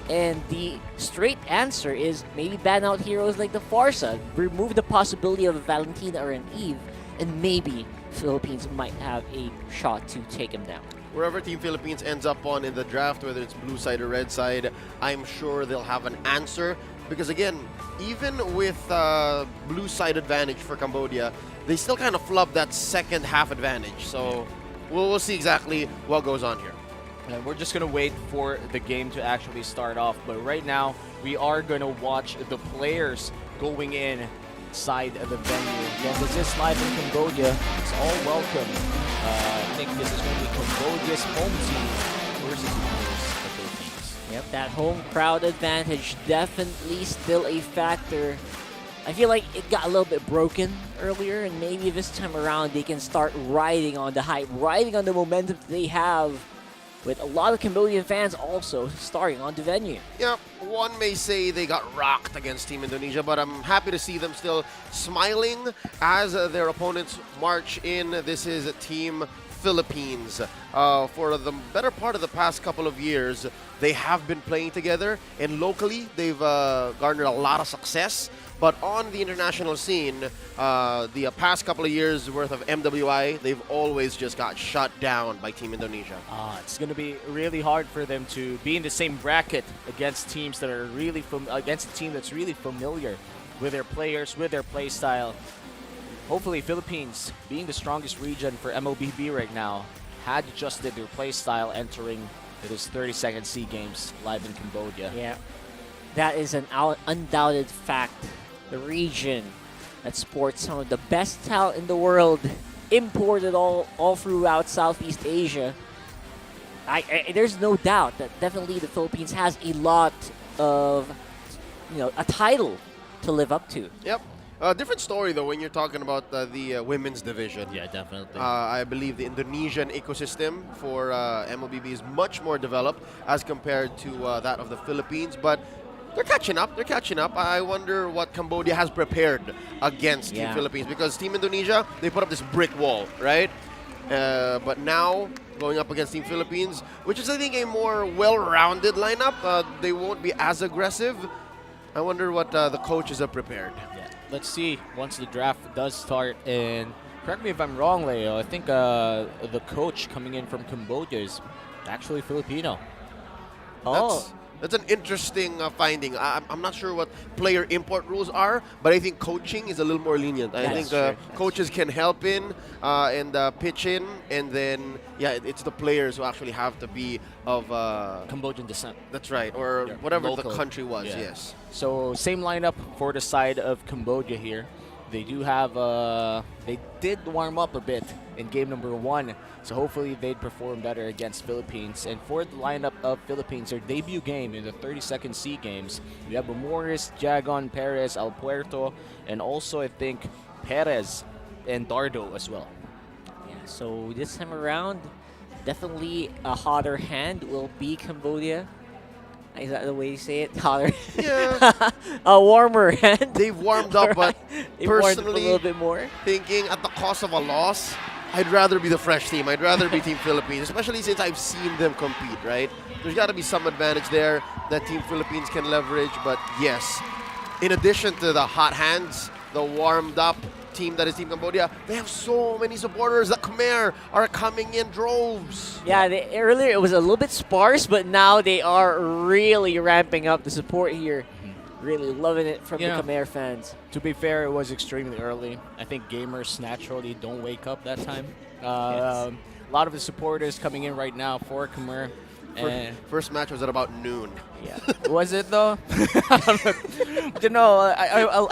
And the straight answer is maybe ban out heroes like the Farsa, remove the possibility of a Valentina or an Eve, and maybe Philippines might have a shot to take him down. Wherever Team Philippines ends up on in the draft, whether it's blue side or red side, I'm sure they'll have an answer. Because again, even with blue side advantage for Cambodia, they still kind of flub that second half advantage. So we'll see exactly what goes on here. And we're just going to wait for the game to actually start off. But right now, we are going to watch the players going inside the venue. Again, this is live in Cambodia. It's all welcome. I think this is going to be Cambodia's home team versus the Philippines. Yep, that home crowd advantage definitely still a factor. I feel like it got a little bit broken earlier, and maybe this time around they can start riding on the hype, riding on the momentum they have, with a lot of Cambodian fans also starting on the venue. Yeah, one may say they got rocked against Team Indonesia, but I'm happy to see them still smiling as their opponents march in. This is Team Philippines. For the better part of the past couple of years, they have been playing together, and locally they've garnered a lot of success. But on the international scene, the past couple of years worth of MWI, they've always just got shut down by Team Indonesia. It's going to be really hard for them to be in the same bracket against teams that are really against a team that's really familiar with their players, with their play style. Hopefully, Philippines, being the strongest region for MLBB right now, had adjusted their play style entering this 32nd SEA Games live in Cambodia. Yeah, that is an undoubted fact. The region that sports some of the best talent in the world, imported all throughout Southeast Asia. There's no doubt that definitely the Philippines has a lot of, a title to live up to. Yep. Different story though when you're talking about the women's division. Yeah, definitely. I believe the Indonesian ecosystem for MLBB is much more developed as compared to that of the Philippines, but they're catching up. They're catching up. I wonder what Cambodia has prepared against Team Philippines, because Team Indonesia, they put up this brick wall, right? But now going up against Team Philippines, which is I think a more well-rounded lineup, they won't be as aggressive. I wonder what the coaches have prepared. Yeah. Let's see once the draft does start. And correct me if I'm wrong, Leo. I think the coach coming in from Cambodia is actually Filipino. That's an interesting finding. I'm not sure what player import rules are, but I think coaching is a little more lenient. I think coaches can help in and pitch in, and then it's the players who actually have to be of Cambodian descent. That's right, or whatever local. the country was. Yeah. Yes. So same lineup for the side of Cambodia here. They do have they did warm up a bit in game number 1, so hopefully they'd perform better against Philippines. And for the lineup of Philippines, their debut game in the 32nd Sea Games, we have Morris, Jagon, Perez, Alpuerto, and also I think Perez and Dardo as well. Yeah, so this time around, definitely a hotter hand will be Cambodia. Is that the way you say it? Hotter. Yeah. A warmer hand. They've warmed up, but They've warmed up personally, a little bit more. thinking at the cost of a loss, I'd rather be the fresh team. I'd rather be Team Philippines, especially since I've seen them compete, right? There's got to be some advantage there that Team Philippines can leverage. But yes, in addition to the hot hands, the warmed up team that is Team Cambodia, they have so many supporters. The Khmer are coming in droves. Yeah, earlier it was a little bit sparse, but now they are really ramping up the support here. Really loving it from the Khmer fans. To be fair, it was extremely early. I think gamers naturally don't wake up that time. A lot of the supporters coming in right now for Khmer. First match was at about noon. Yeah. Was it though?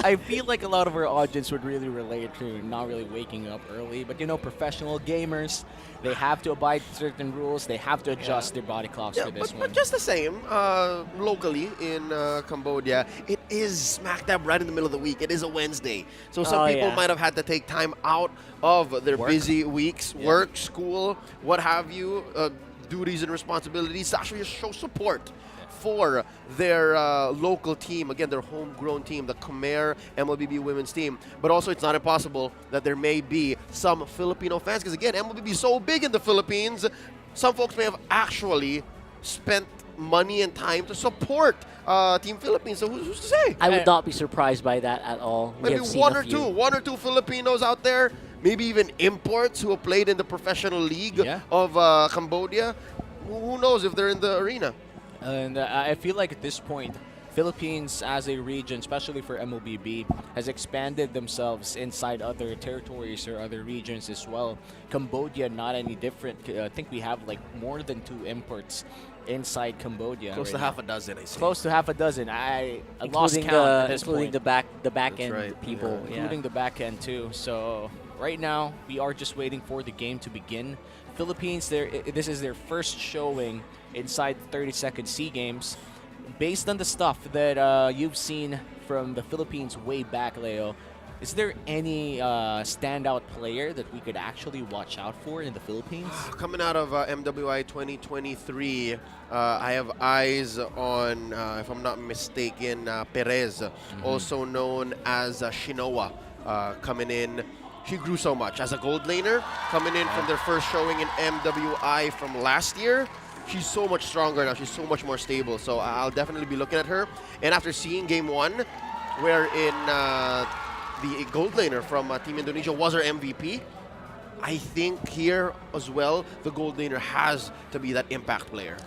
I feel like a lot of our audience would really relate to not really waking up early. But professional gamers, they have to abide certain rules. They have to adjust their body clocks for this one. But just the same, locally in Cambodia, it is smack dab right in the middle of the week. It is a Wednesday. So some people might have had to take time out of their busy weeks, work, school, what have you, duties and responsibilities to actually show support for their local team, again, their homegrown team, the Khmer MLBB women's team. But also, it's not impossible that there may be some Filipino fans, because again, MLBB is so big in the Philippines, some folks may have actually spent money and time to support Team Philippines. So who's to say? I would not be surprised by that at all. Maybe one or two Filipinos out there, maybe even imports who have played in the professional league of Cambodia. Who knows if they're in the arena? And I feel like at this point, Philippines as a region, especially for MLBB, has expanded themselves inside other territories or other regions as well. Cambodia, not any different. I think we have like more than 2 imports inside Cambodia. Close to half a dozen, I see. Close to half a dozen. I lost count at this including point. the back end people, including the back end too. So right now we are just waiting for the game to begin. Philippines, this is their first showing inside the 32nd Sea Games. Based on the stuff that you've seen from the Philippines way back, Leo, is there any standout player that we could actually watch out for in the Philippines? Coming out of MWI 2023, I have eyes on, if I'm not mistaken, Perez, also known as Shinoa, coming in. She grew so much as a gold laner, coming in from their first showing in MWI from last year. She's so much stronger now. She's so much more stable. So I'll definitely be looking at her. And after seeing game 1, wherein the gold laner from Team Indonesia was our MVP, I think here as well, the gold laner has to be that impact player.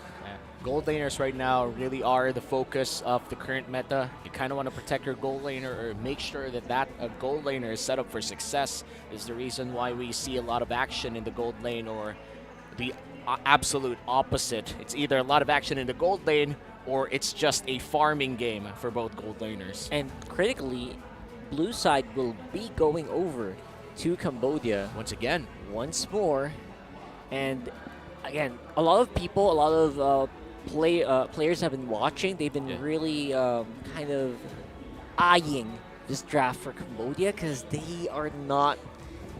Gold laners right now really are the focus of the current meta. You kind of want to protect your gold laner or make sure that gold laner is set up for success. Is the reason why we see a lot of action in the gold lane, or the absolute opposite. It's either a lot of action in the gold lane or it's just a farming game for both gold laners. And critically, blue side will be going over to Cambodia Once again. once more. And again, a lot of people, a lot of players have been watching. They've been really kind of eyeing this draft for Cambodia because they are not.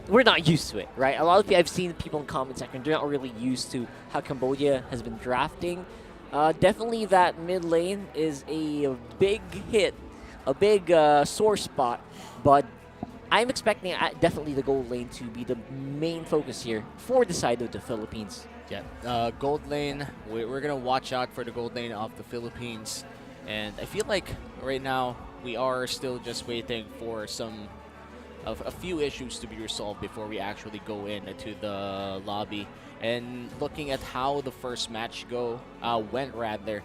We're not used to it, right? A lot of people, I've seen people in comment section, they're not really used to how Cambodia has been drafting. Definitely that mid lane is a big hit, a big sore spot, but I'm expecting definitely the gold lane to be the main focus here for the side of the Philippines. Yeah, gold lane, we're going to watch out for the gold lane of the Philippines. And I feel like right now we are still just waiting for a few issues to be resolved before we actually go into the lobby. And looking at how the first match went rather,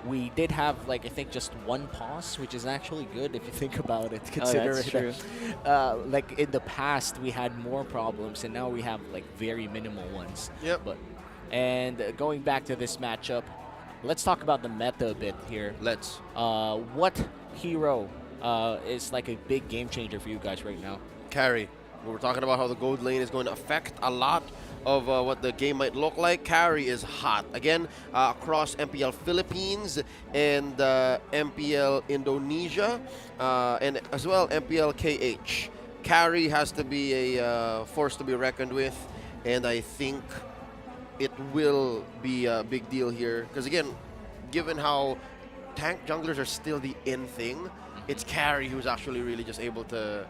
we did have, like, I think just one pause, which is actually good if you think about it. Considering true. like in the past we had more problems, and now we have like very minimal ones. Yep. And going back to this matchup, let's talk about the meta a bit here. Let's. What hero is like a big game changer for you guys right now? Carry. We were talking about how the gold lane is going to affect a lot of what the game might look like. Carry is hot. Again, across MPL Philippines and MPL Indonesia, and as well MPL KH. Carry has to be a force to be reckoned with, and I think it will be a big deal here. Because again, given how tank junglers are still the in thing, it's Carry who's actually really just able to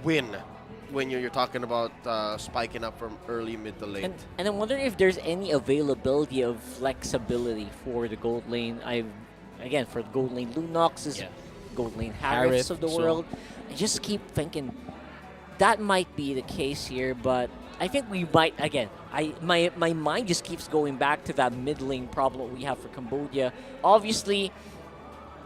win when you're talking about spiking up from early, mid to late. And I'm wondering if there's any availability of flexibility for the gold lane. Again, for the gold lane Lunox's, gold lane Harris of the world. I just keep thinking that might be the case here, but I think we might, again, my mind just keeps going back to that mid lane problem we have for Cambodia. Obviously,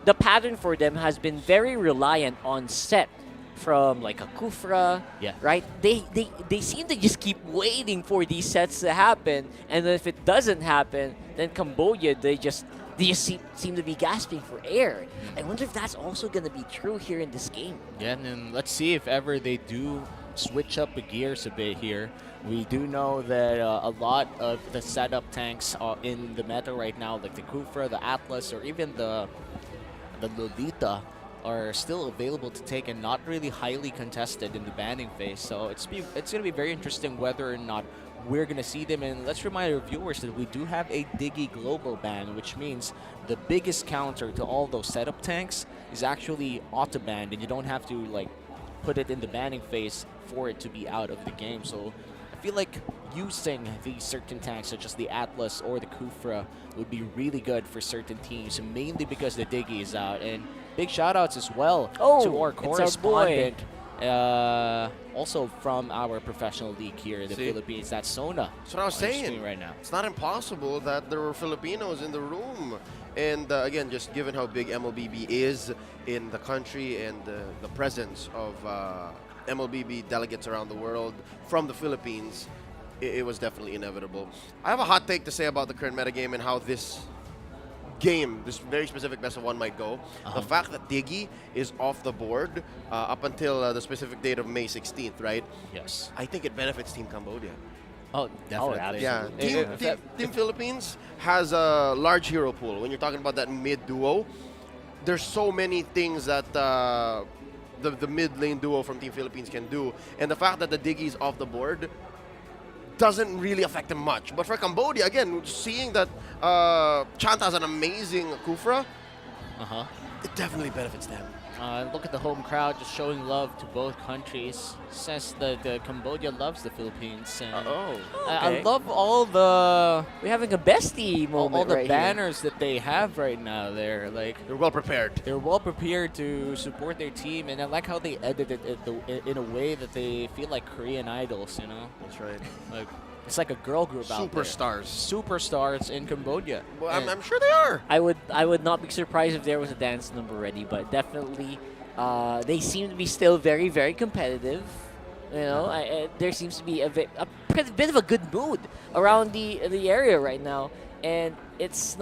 the pattern for them has been very reliant on set from like a Kufra, right? They seem to just keep waiting for these sets to happen, and if it doesn't happen, then Cambodia, they just seem to be gasping for air. I wonder if that's also going to be true here in this game. Yeah, and let's see if ever they do switch up the gears a bit here. We do know that a lot of the setup tanks are in the meta right now, like the Kufra, the Atlas, or even the Lolita, are still available to take and not really highly contested in the banning phase. So it's going to be very interesting whether or not we're going to see them. And let's remind our viewers that we do have a Diggy global ban, which means the biggest counter to all those setup tanks is actually auto-banned, and you don't have to like put it in the banning phase for it to be out of the game. So I feel like using these certain tanks such as the Atlas or the Kufra would be really good for certain teams, mainly because the Diggy is out. And big shout-outs as well to our correspondent, also from our professional league here in the Philippines. That's Sona. That's what I was saying right now. It's not impossible that there were Filipinos in the room. And again, just given how big MLBB is in the country and the presence of MLBB delegates around the world from the Philippines, it was definitely inevitable. I have a hot take to say about the current metagame and how this game, this very specific best of one, might go. The fact that Diggy is off the board up until the specific date of May 16th, right? Yes. I think it benefits Team Cambodia. Oh, definitely. Yeah, Team Philippines has a large hero pool. When you're talking about that mid duo, there's so many things that the mid lane duo from Team Philippines can do, and the fact that the Diggy is off the board doesn't really affect them much. But for Cambodia, again, seeing that Chanta has an amazing Kufra, it definitely benefits them. Look at the home crowd just showing love to both countries. Says that Cambodia loves the Philippines. And I love all the... We're having a bestie moment all the right banners that they have right now. They're well prepared. They're well prepared to support their team, and I like how they edited it in a way that they feel like Korean idols. You know. That's right. Like it's like a girl group out there. Superstars in Cambodia. Well, I'm sure they are. I would not be surprised if there was a dance number ready, but definitely they seem to be still very, very competitive. You know, there seems to be a bit of a good mood around the area right now, and it's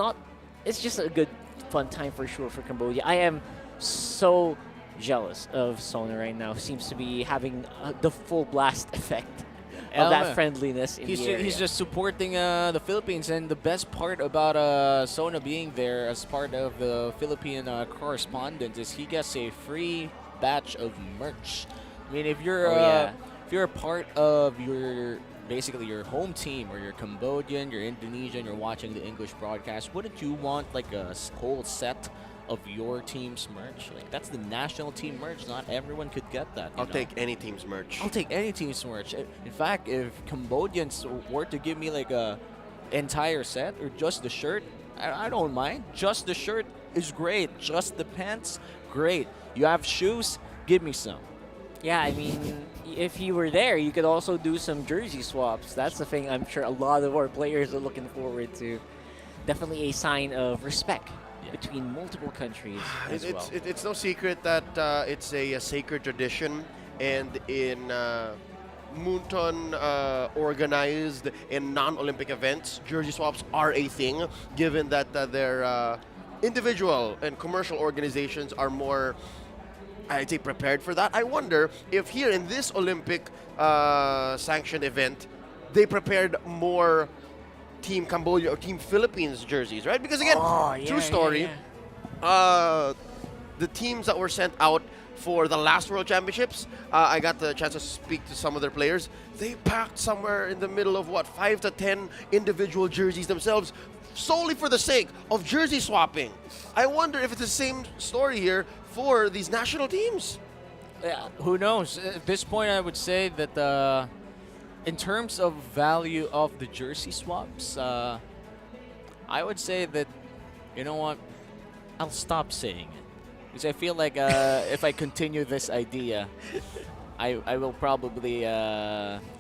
just a good fun time for sure for Cambodia. I am so jealous of Sona right now. Seems to be having the full blast effect of that friendliness in the area. He's just supporting the Philippines, and the best part about Sona being there as part of the Philippine correspondent is he gets a free batch of merch. I mean, if you're if you're a part of basically your home team, or you're Cambodian, you're Indonesian, you're watching the English broadcast, wouldn't you want like a whole set of your team's merch? Like, that's the national team merch. Not everyone could get that. I'll take any team's merch. I'll take any team's merch. In fact, if Cambodians were to give me like a entire set or just the shirt, I don't mind. Just the shirt is great. Just the pants, great. You have shoes, give me some. Yeah, I mean, if you were there, you could also do some jersey swaps. That's the thing I'm sure a lot of our players are looking forward to. Definitely a sign of respect between multiple countries as well. It's no secret that it's a sacred tradition, and in Moonton organized and non-Olympic events, jersey swaps are a thing, given that their individual and commercial organizations are more, I'd say, prepared for that. I wonder if here in this Olympic sanctioned event, they prepared more Team Cambodia or Team Philippines jerseys, right? Because again, true story, the teams that were sent out for the last World Championships, I got the chance to speak to some of their players. They packed somewhere in the middle of 5 to 10 individual jerseys themselves, solely for the sake of jersey swapping. I wonder if it's the same story here for these national teams. Yeah, who knows? At this point, I would say that in terms of value of the jersey swaps, I would say that, you know what, I'll stop saying it. Because I feel like if I continue this idea, I will probably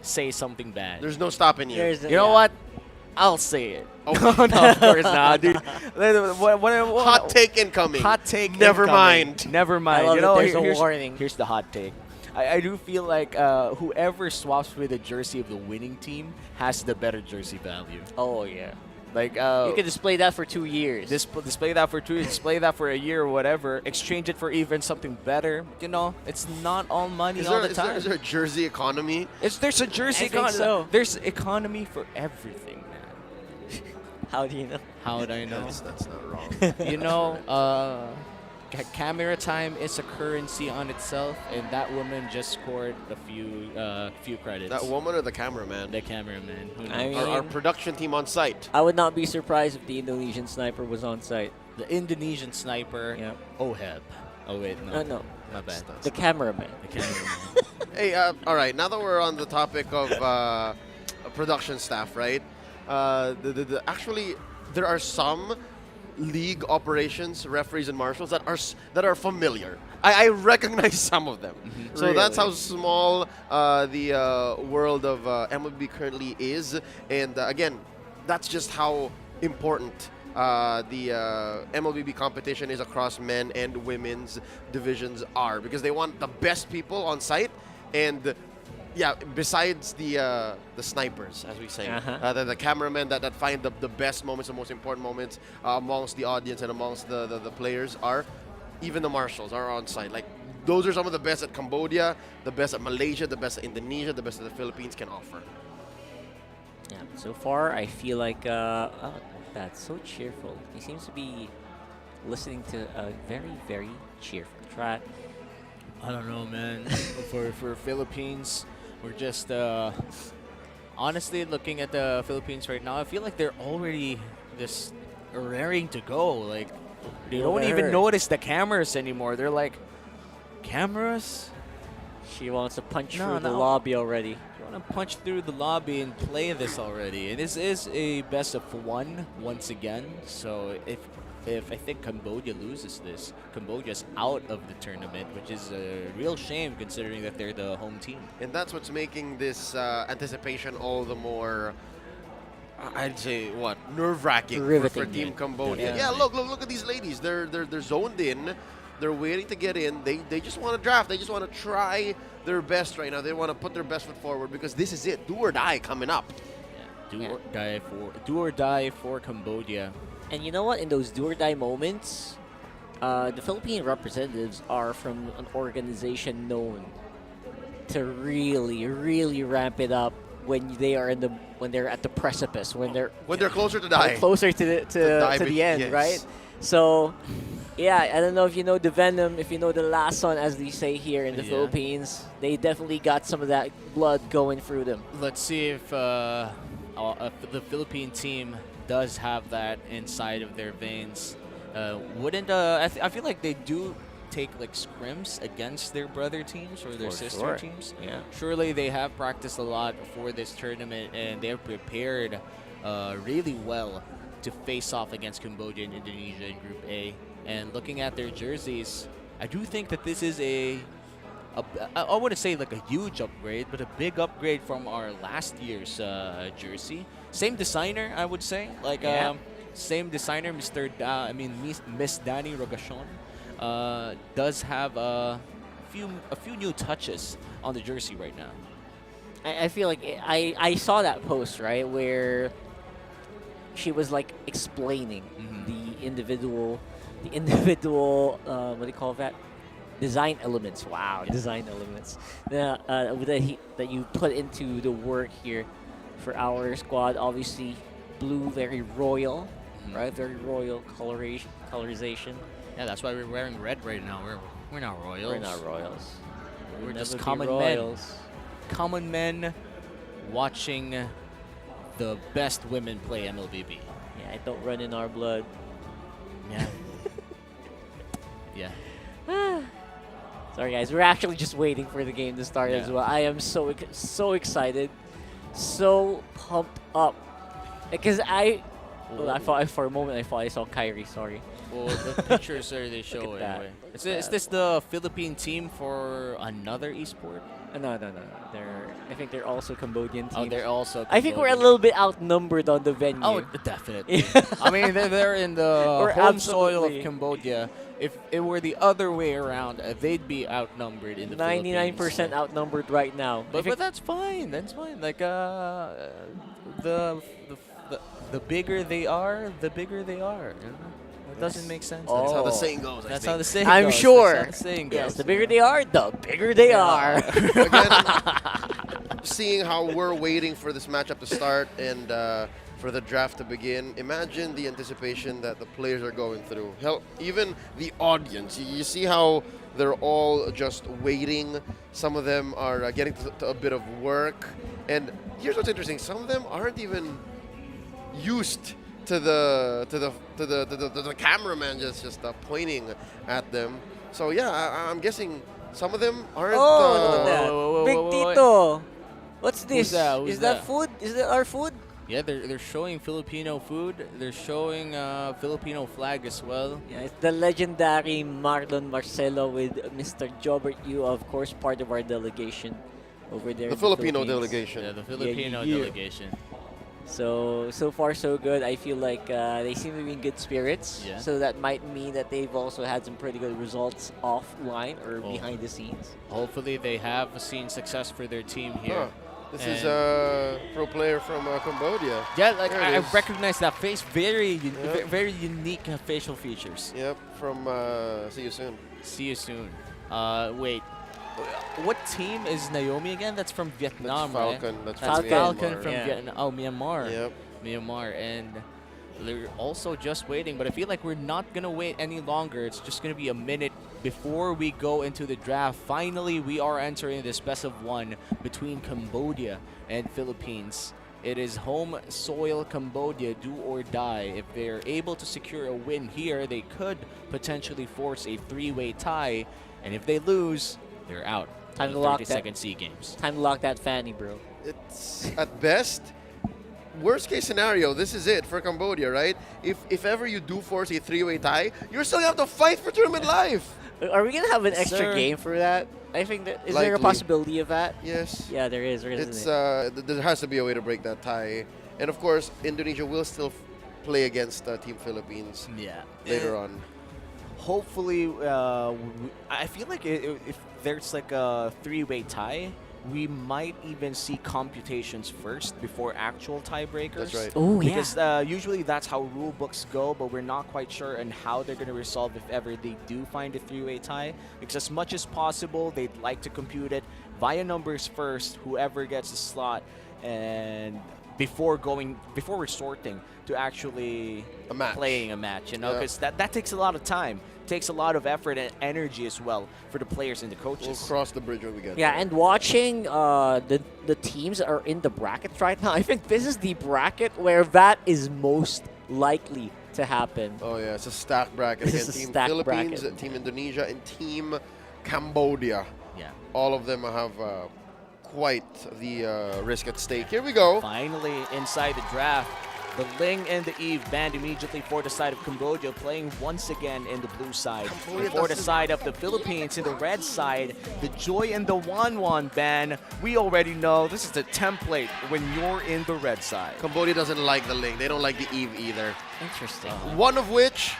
say something bad. There's no stopping you. You know what? I'll say it. Oh. No, of course not, dude. Hot take incoming. Hot take Never incoming. mind. Never mind. I love You know, there's a warning. Here's the hot take. I do feel like whoever swaps with the jersey of the winning team has the better jersey value. Oh, yeah. Like you could display that for 2 years. Display that for 2 years, display that for a year or whatever, exchange it for even something better. You know, it's not all money all the time. Is there a jersey economy? There's a jersey economy. So. There's economy for everything, man. How do you know? How would I know? That's not wrong. You know, camera time is a currency on itself, and that woman just scored a few credits. That woman or the cameraman? The cameraman. Who knows? I mean, our production team on site. I would not be surprised if the Indonesian sniper was on site. The Indonesian sniper. Yeah. Oheb. Oh wait, no. No. My bad. The cameraman. The cameraman. Hey, all right. Now that we're on the topic of production staff, right? Actually, there are some league operations, referees, and marshals that are familiar. I recognize some of them. Mm-hmm. So that's how small the world of MLBB currently is. And again, that's just how important the MLBB competition is across men and women's divisions are, because they want the best people on site. And yeah, besides the snipers, as we say, the cameramen that find the best moments, the most important moments amongst the audience and amongst the players, are even the marshals are on site. Like, those are some of the best that Cambodia, the best that Malaysia, the best that Indonesia, the best that the Philippines can offer. Yeah, so far I feel like that's so cheerful. He seems to be listening to a very, very cheerful track. I don't know, man. for Philippines, we're just honestly looking at the Philippines right now. I feel like they're already just raring to go. Like, they don't even notice the cameras anymore. They're like, cameras? She wants to punch through the lobby already. I want to punch through the lobby and play this already. And this is a best of one once again. So if I think Cambodia loses this, Cambodia's out of the tournament, which is a real shame considering that they're the home team. And that's what's making this anticipation all the more, I'd say, nerve-wracking for Team Cambodia. Yeah, look at these ladies. They're zoned in. They're waiting to get in. They just want to draft. They just want to try their best right now. They want to put their best foot forward, because this is it. Do or die coming up. Do or die for Cambodia. And you know what? In those do or die moments, the Philippine representatives are from an organization known to really, really ramp it up when they are when they're at the precipice, when they're closer to die. closer to the end, yes. right? So, yeah, I don't know if you know the venom, if you know the lason, as they say here in the Philippines. They definitely got some of that blood going through them. Let's see if the Philippine team does have that inside of their veins. I feel like they do take like scrims against their brother teams or their sister teams. Yeah. Surely they have practiced a lot for this tournament and they're prepared really well to face off against Cambodia and Indonesia in Group A. And looking at their jerseys, I do think that this is I wouldn't say like a huge upgrade, but a big upgrade from our last year's jersey. Same designer, I would say. Like same designer, Miss Danny Rogachon, does have a few new touches on the jersey right now. I feel like I saw that post, right, where she was like explaining the individual what do you call that? Design elements. Wow, design elements that you put into the work here for our squad. Obviously, blue, very royal, right? Very royal colorization. Yeah, that's why we're wearing red right now. We're not royals. We're not royals. We're We'll just never be common men. royals. Common men watching the best women play MLBB. Yeah, it don't run in our blood. Yeah. Yeah. Sorry, guys. We're actually just waiting for the game to start as well. I am so excited, so pumped up, because I thought for a moment I saw Kyrie. Sorry. Well, the pictures are they show Look at anyway. that. Is this the Philippine team for another esport? No. I think they're also Cambodian teams. Oh, they're also. I think we're a Cambodian. little bit outnumbered on the venue. Oh, definitely. I mean, they're in the We're home soil absolutely- of Cambodia. If it were the other way around, they'd be outnumbered in the 99% Philippines. outnumbered right now. But that's fine. That's fine. Like the bigger they are, the bigger they are. You know? It doesn't make sense. That's how the Oh. saying goes. I That's think. how the saying I'm goes. sure. That's how the saying goes. Yes, the bigger they are, the bigger they are. Again, seeing how we're waiting for this matchup to start and for the draft to begin, imagine the anticipation that the players are going through. Hell, even the audience. You see how they're all just waiting. Some of them are getting to a bit of work. And here's what's interesting: some of them aren't even used to the cameraman just pointing at them. So yeah, I'm guessing some of them aren't. Look at that. whoa, Big whoa, whoa. Tito. What's this? that? Who's Is that that? food? Is that our food? Yeah, they're showing Filipino food. They're showing Filipino flag as well. Yeah, it's the legendary Marlon Marcelo with Mr. Jobert Yu, of course, part of our delegation over there. The in Filipino Philippines. delegation. Yeah, the Filipino yeah. delegation. So far so good. I feel like they seem to be in good spirits. Yeah. So that might mean that they've also had some pretty good results offline or behind the scenes. Hopefully they have seen success for their team here. This is a pro player from Cambodia. Yeah, like There it I is. recognize that face. Very Yep. very unique facial features. Yep, from see you soon. See you soon. Wait, what team is Naomi again? That's from Vietnam, That's Falcon. right? That's That's from Falcon Myanmar. from Yeah. Vietnam. Oh, Myanmar. Yep. Myanmar, and they're also just waiting. But I feel like we're not gonna wait any longer. It's just gonna be a minute before we go into the draft. Finally, we are entering this best of one between Cambodia and Philippines. It is home soil Cambodia, do or die. If they're able to secure a win here, they could potentially force a three-way tie. And if they lose, they're out. Time of to the lock that. 32nd Sea Games. Time to lock that fanny, bro. It's at best, worst case scenario. This is it for Cambodia, right? If ever you do force a three-way tie, you're still gonna have to fight for tournament life. Are we gonna have an extra Sir. game for that? I think that is there a Likely. possibility of that? Yes. Yeah, there is. It's Isn't it? there has to be a way to break that tie, and of course Indonesia will still play against Team Philippines Yeah. later on. Hopefully, I feel like if there's like a three-way tie, we might even see computations first before actual tiebreakers. That's right. Oh, yeah. Because usually that's how rule books go, but we're not quite sure on how they're going to resolve if ever they do find a three-way tie. Because as much as possible, they'd like to compute it via numbers first, whoever gets the slot, and before resorting to actually A match. playing a match, you know, Yeah. because that takes a lot of time, takes a lot of effort and energy as well for the players and the We'll coaches. cross the bridge when we get Yeah, there. and watching the teams that are in the brackets right now, I think this is the bracket where that is most likely to happen. Oh yeah, it's a stacked bracket. This Again, is a Team stacked Philippines, bracket. Team Indonesia, and Team Cambodia. Yeah. All of them have quite the risk at stake. Here we go. Finally, inside the draft, the Ling and the Eve banned immediately for the side of Cambodia, playing once again in the blue side. Cambodia And for the doesn't- side of the Philippines, in the red side, the Joy and the Wan ban. We already know this is the template when you're in the red side. Cambodia doesn't like the Ling. They don't like the Eve either. Interesting. One of which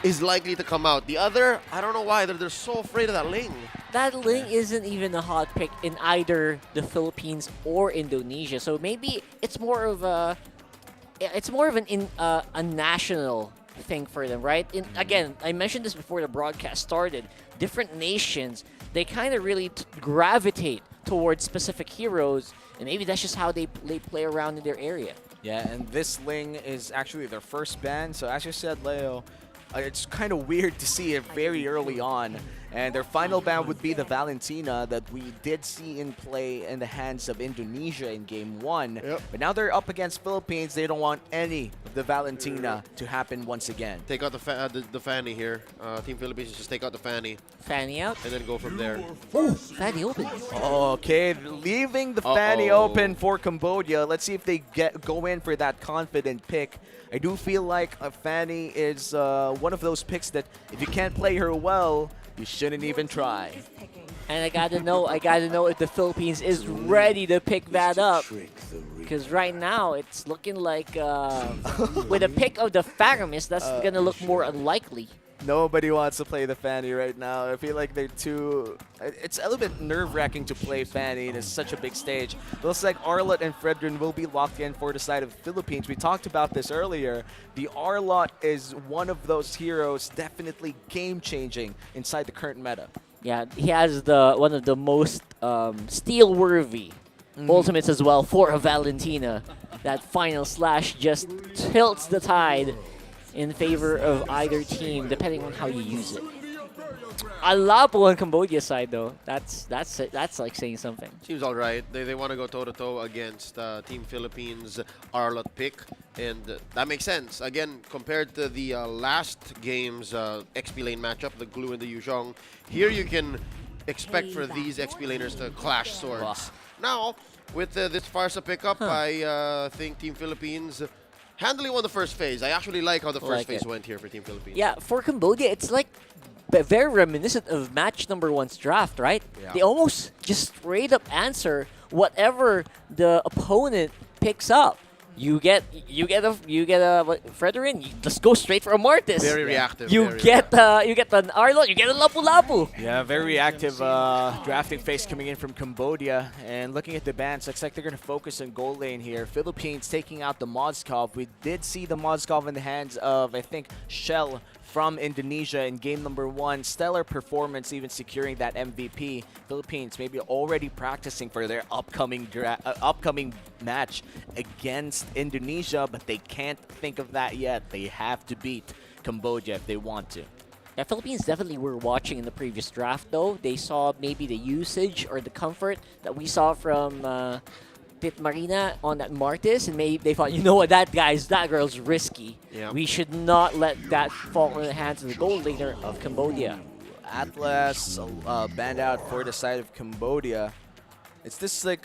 is likely to come out. The other, I don't know why. They're so afraid of that Ling. That Ling isn't even a hot pick in either the Philippines or Indonesia, so maybe it's more of a a national thing for them, right? Again, I mentioned this before the broadcast started. Different nations, they kind of really gravitate towards specific heroes, and maybe that's just how they play around in their area. Yeah, and this Ling is actually their first ban. So as you said, Leo, it's kind of weird to see it very early on. And their final ban would be the Valentina that we did see in play in the hands of Indonesia in Game 1. Yep. But now they're up against Philippines. They don't want any of the Valentina to happen once again. Take out the Fanny here. Team Philippines just take out the Fanny Fanny out. and then go from there. Oh, Fanny open. Okay, leaving the Fanny Uh-oh. open for Cambodia. Let's see if they go in for that confident pick. I do feel like Fanny is one of those picks that if you can't play her well, you shouldn't even try. And I gotta know if the Philippines is ready to pick that up. Because right now, it's looking like with a pick of the Faramis, that's gonna look more unlikely. Nobody wants to play the Fanny right now. I feel like they're too... It's a little bit nerve-wracking to play Fanny. It is such a big stage. Looks like Arlott and Fredrin will be locked in for the side of the Philippines. We talked about this earlier. The Arlott is one of those heroes definitely game-changing inside the current meta. Yeah, he has one of the most steal-worthy ultimates as well for a Valentina. That final slash just tilts the tide in favor of either team, depending on how you use it. Alapo on Cambodia's side, though, that's like saying something. Seems all right. They want to go toe-to-toe against Team Philippines' Arlott pick, and that makes sense. Again, compared to the last game's XP lane matchup, the Glue and the Yuzhong, here you can expect for these XP laners to clash swords. Now, with this Farsa pickup, I think Team Philippines handily won the first phase. I actually like how the first phase went here for Team Philippines. Yeah, for Cambodia, it's like very reminiscent of match number 1's draft, right? Yeah. They almost just straight up answer whatever the opponent picks up. You get a Fredrin, you just go straight for a Martis. Very reactive. You very get reactive. an Arlott, you get a Lapu Lapu. Yeah, very active drafting phase coming in from Cambodia. And looking at the bans, looks like they're going to focus on goal lane here. Philippines taking out the Mozkov. We did see the Mozkov in the hands of, I think, Shell from Indonesia in game number 1. Stellar performance, even securing that MVP. Philippines maybe already practicing for their upcoming match against Indonesia, but they can't think of that yet. They have to beat Cambodia if they want to. Yeah, Philippines definitely were watching in the previous draft, though. They saw maybe the usage or the comfort that we saw from Pit Marina on that Martis, and maybe they thought, you know what, that girl's risky. Yeah. We should not let that fall in the hands of the gold laner of Cambodia. Atlas banned out for the side of Cambodia. It's this like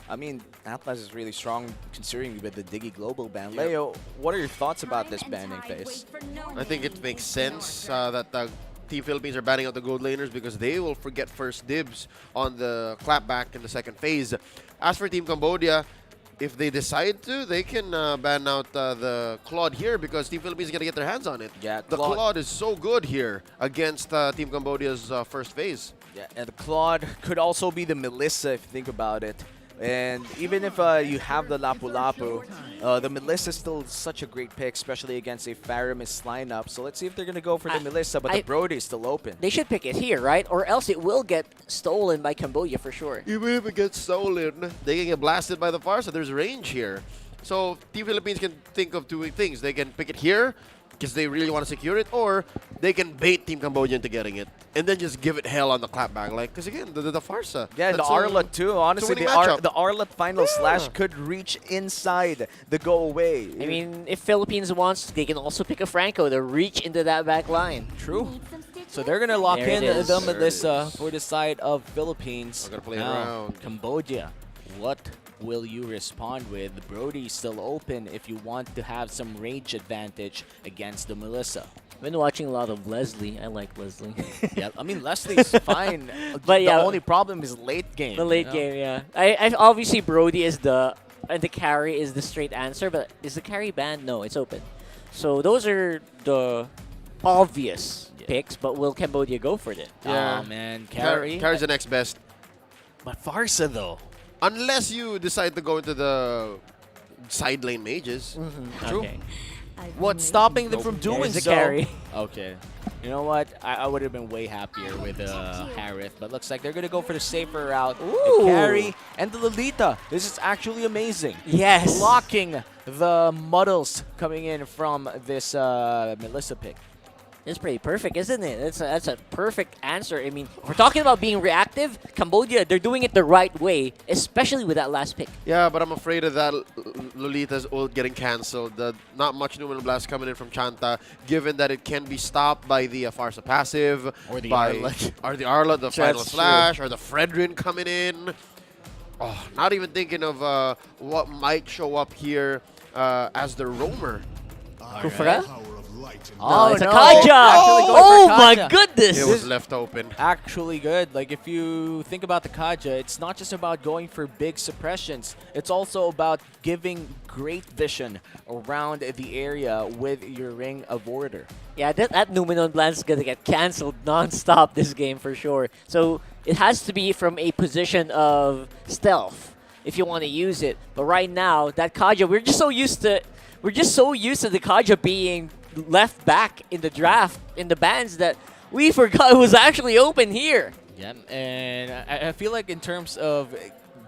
I mean, Atlas is really strong considering with the Diggy Global ban. Yep. Leo, what are your thoughts about this banning phase? I think it makes sense that Team Philippines are banning out the gold laners because they will forget first dibs on the clapback in the second phase. As for Team Cambodia, if they decide to, they can ban out the Claude here because Team Philippines is going to get their hands on it. Yeah, the Claude is so good here against Team Cambodia's first phase. Yeah, and the Claude could also be the Melissa if you think about it. And even if you have the Lapu Lapu, the Melissa is still such a great pick, especially against a Faramis lineup. So let's see if they're going to go for the Melissa, but the Brody is still open. They should pick it here, right? Or else it will get stolen by Cambodia for sure. Even if it gets stolen, they can get blasted by the Farsa. There's range here. So Team Philippines can think of two things. They can pick it here because they really want to secure it, or they can bait Team Cambodia into getting it and then just give it hell on the clapback. Like, because again, the Farsa. Yeah, the that's Arlot too. Honestly, winning matchup. the Arlot final slash could reach inside the go away. I mean, if Philippines wants, they can also pick a Franco to reach into that back line. True. So they're going to lock There in it is. the Melissa for the side of Philippines. We're gonna play Now, around. Cambodia, what will you respond with? Brody's still open if you want to have some range advantage against the Melissa. I've been watching a lot of Leslie. I like Leslie. Yeah, I mean, Leslie's fine. But yeah, the only problem is late game. The late you know? game, yeah. I obviously Brody is the and the carry is the straight answer, but is the carry banned? No, it's open. So those are the obvious picks, but will Cambodia go for it? Yeah. Oh, man. Carry's the next best. But Farsa, though. Unless you decide to go into the side lane mages. True. Okay. What's stopping them from doing There's a so? carry. Okay. You know what? I would have been way happier with Harith, but looks like they're going to go for the safer route. Ooh. The carry and the Lolita. This is actually amazing. Yes. Blocking the muddles coming in from this Melissa pick. It's pretty perfect, isn't it? That's a perfect answer. I mean, if we're talking about being reactive, Cambodia, they're doing it the right way, especially with that last pick. Yeah, but I'm afraid of that Lolita's ult getting cancelled. Not much Numinal Blast coming in from Chanta, given that it can be stopped by the Farsa passive. Or the by, Arlot. Or the Arlot, the final That's slash, or the Fredrin coming in. Oh, not even thinking of what might show up here as the roamer. Kufra? Power of light and Oh, it's a no. Kaja! Actually going Oh for my Kaja. goodness! It was left open. Actually good. Like, if you think about the Kaja, it's not just about going for big suppressions. It's also about giving great vision around the area with your Ring of Order. Yeah, that Numenon Blast is gonna get cancelled non-stop this game for sure. So it has to be from a position of stealth if you want to use it. But right now, that Kaja, we're just so used to the Kaja being left back in the draft in the bans that we forgot it was actually open here. Yeah, and I feel like in terms of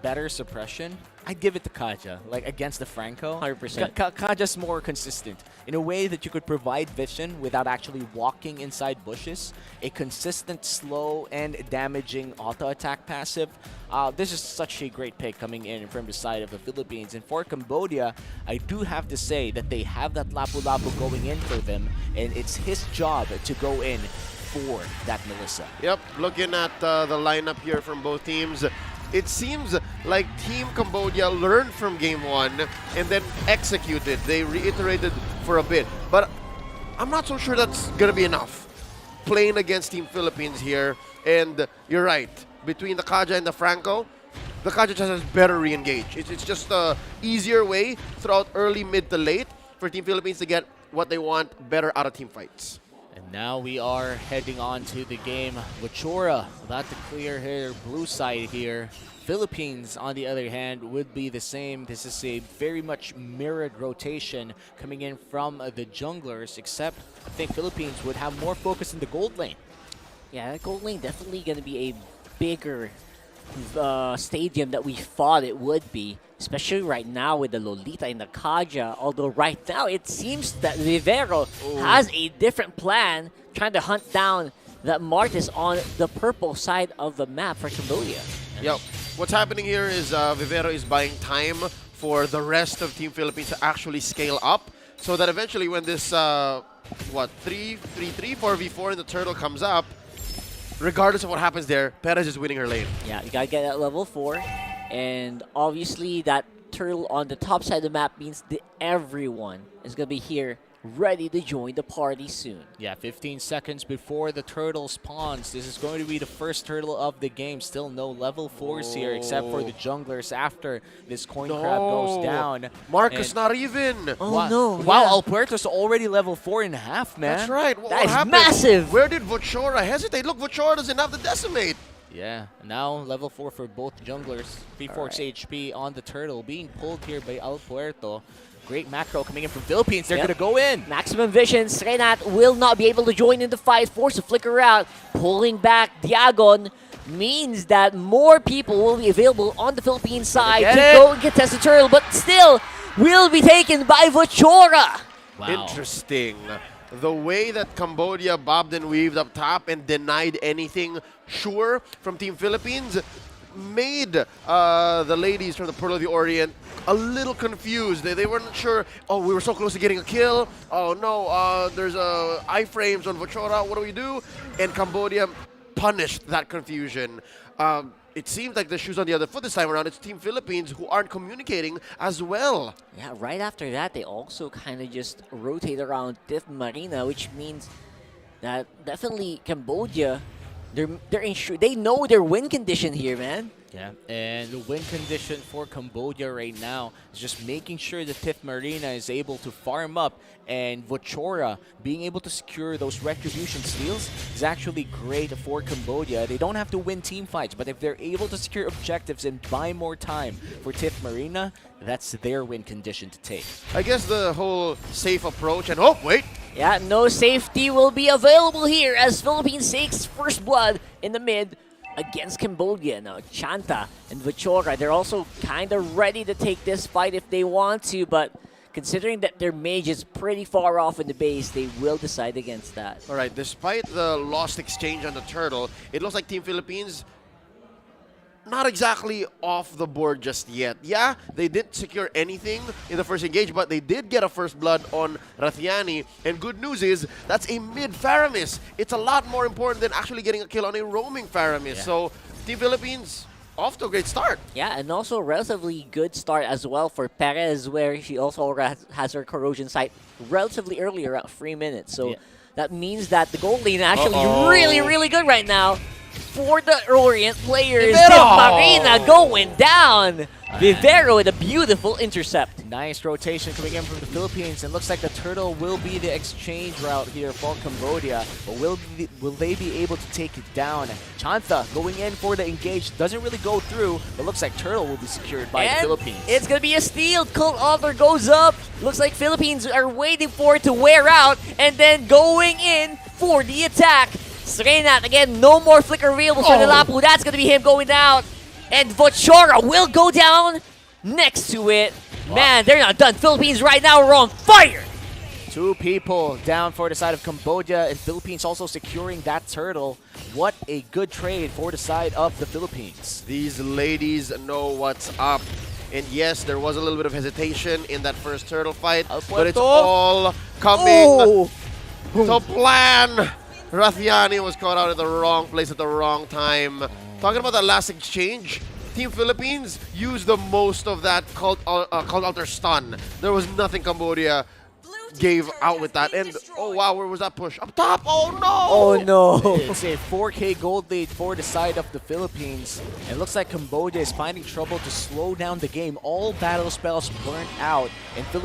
better suppression, I'd give it to Kaja, like against the Franco. 100%. Kaja's more consistent in a way that you could provide vision without actually walking inside bushes. A consistent, slow, and damaging auto-attack passive. This is such a great pick coming in from the side of the Philippines. And for Cambodia, I do have to say that they have that Lapu Lapu going in for them, and it's his job to go in for that Melissa. Yep, looking at the lineup here from both teams, it seems like Team Cambodia learned from Game 1 and then executed. They reiterated for a bit, but I'm not so sure that's going to be enough. Playing against Team Philippines here, and you're right, between the Kaja and the Franco, the Kaja just has better re-engage. It's just a easier way throughout early, mid to late for Team Philippines to get what they want, better out of team fights. And now we are heading on to the game. Wachora about to clear her blue side here. Philippines, on the other hand, would be the same. This is a very much mirrored rotation coming in from the junglers, except I think Philippines would have more focus in the gold lane. Yeah, that gold lane definitely going to be a bigger stadium that we thought it would be, especially right now with the Lolita and the Kaja. Although right now it seems that Vivero has a different plan, trying to hunt down that Martis on the purple side of the map for Cambodia. Yep. What's happening here is Vivero is buying time for the rest of Team Philippines to actually scale up, so that eventually when this 4v4 in the turtle comes up, regardless of what happens there, Perez is winning her lane. Yeah, you gotta get at level 4, and obviously that turtle on the top side of the map means that everyone is gonna be here ready to join the party soon. Yeah, 15 seconds before the turtle spawns. This is going to be the first turtle of the game. Still no level 4s here except for the junglers after this coin crab goes down. Marcus And- not even. Oh no! Wow, yeah. Alpuerto's already level 4.5, man. That's right. That What is happened? massive. Where did Vochora hesitate? Look, Vochora doesn't have the decimate. Yeah, now level 4 for both junglers. 3-4 HP on the turtle, being pulled here by Al Puerto. Great macro coming in from Philippines. They're Yep. going to go in. Maximum vision. Srenat will not be able to join in the fight. Forced to flicker out. Pulling back Diagon means that more people will be available on the Philippine side get to it. go and contest the turtle, but still will be taken by Vochora. Wow. Interesting. The way that Cambodia bobbed and weaved up top and denied anything sure from Team Philippines made the ladies from the Pearl of the Orient a little confused. They weren't sure, oh, we were so close to getting a kill. Oh, no, there's iframes on Vochora. What do we do? And Cambodia punished that confusion. It seems like the shoe's on the other foot this time around. It's Team Philippines who aren't communicating as well. Yeah, right after that, they also kind of just rotate around Tiff Marina, which means that definitely Cambodia, they know their win condition here, man. Yeah, and the win condition for Cambodia right now is just making sure that Tiff Marina is able to farm up, and Vochora being able to secure those retribution steals is actually great for Cambodia. They don't have to win team fights, but if they're able to secure objectives and buy more time for Tiff Marina, that's their win condition to take. I guess the whole safe approach and, oh, wait. Yeah, no safety will be available here as Philippines takes first blood in the mid against Cambodia. Now, Chanta and Vochora, they're also kind of ready to take this fight if they want to, but considering that their mage is pretty far off in the base, they will decide against that. All right, despite the lost exchange on the turtle, it looks like Team Philippines not exactly off the board just yet. Yeah, they didn't secure anything in the first engage, but they did get a first blood on Rathiani. And good news is, that's a mid-Faramis. It's a lot more important than actually getting a kill on a roaming Faramis. Yeah. So, Team Philippines, off to a great start. Yeah, and also a relatively good start as well for Perez, where she also has her corrosion sight relatively early, around 3 minutes. So that means that the gold lane actually really, really good right now for the Orient players. Tiff Marina going down. Vivero with a beautiful intercept. Nice rotation coming in from the Philippines, and looks like the turtle will be the exchange route here for Cambodia. But will they be able to take it down? Chanta going in for the engage, doesn't really go through, but looks like turtle will be secured by the Philippines. It's gonna be a steal. Cult Altar goes up. Looks like Philippines are waiting for it to wear out, and then going in for the attack. Srenat again, no more flicker available for the Lapu. That's gonna be him going down. And Vochora will go down next to it. Man, they're not done. Philippines right now are on fire. 2 people down for the side of Cambodia, and Philippines also securing that turtle. What a good trade for the side of the Philippines. These ladies know what's up. And yes, there was a little bit of hesitation in that first turtle fight, but it's all coming to plan. Rathiani was caught out in the wrong place at the wrong time. Talking about that last exchange, Team Philippines used the most of that called altar stun. There was nothing Cambodia gave out with that. And oh wow, where was that push? Up top! Oh no! Oh no! It's a 4K gold lead for the side of the Philippines. It looks like Cambodia is finding trouble to slow down the game. All battle spells burnt out, and Philippines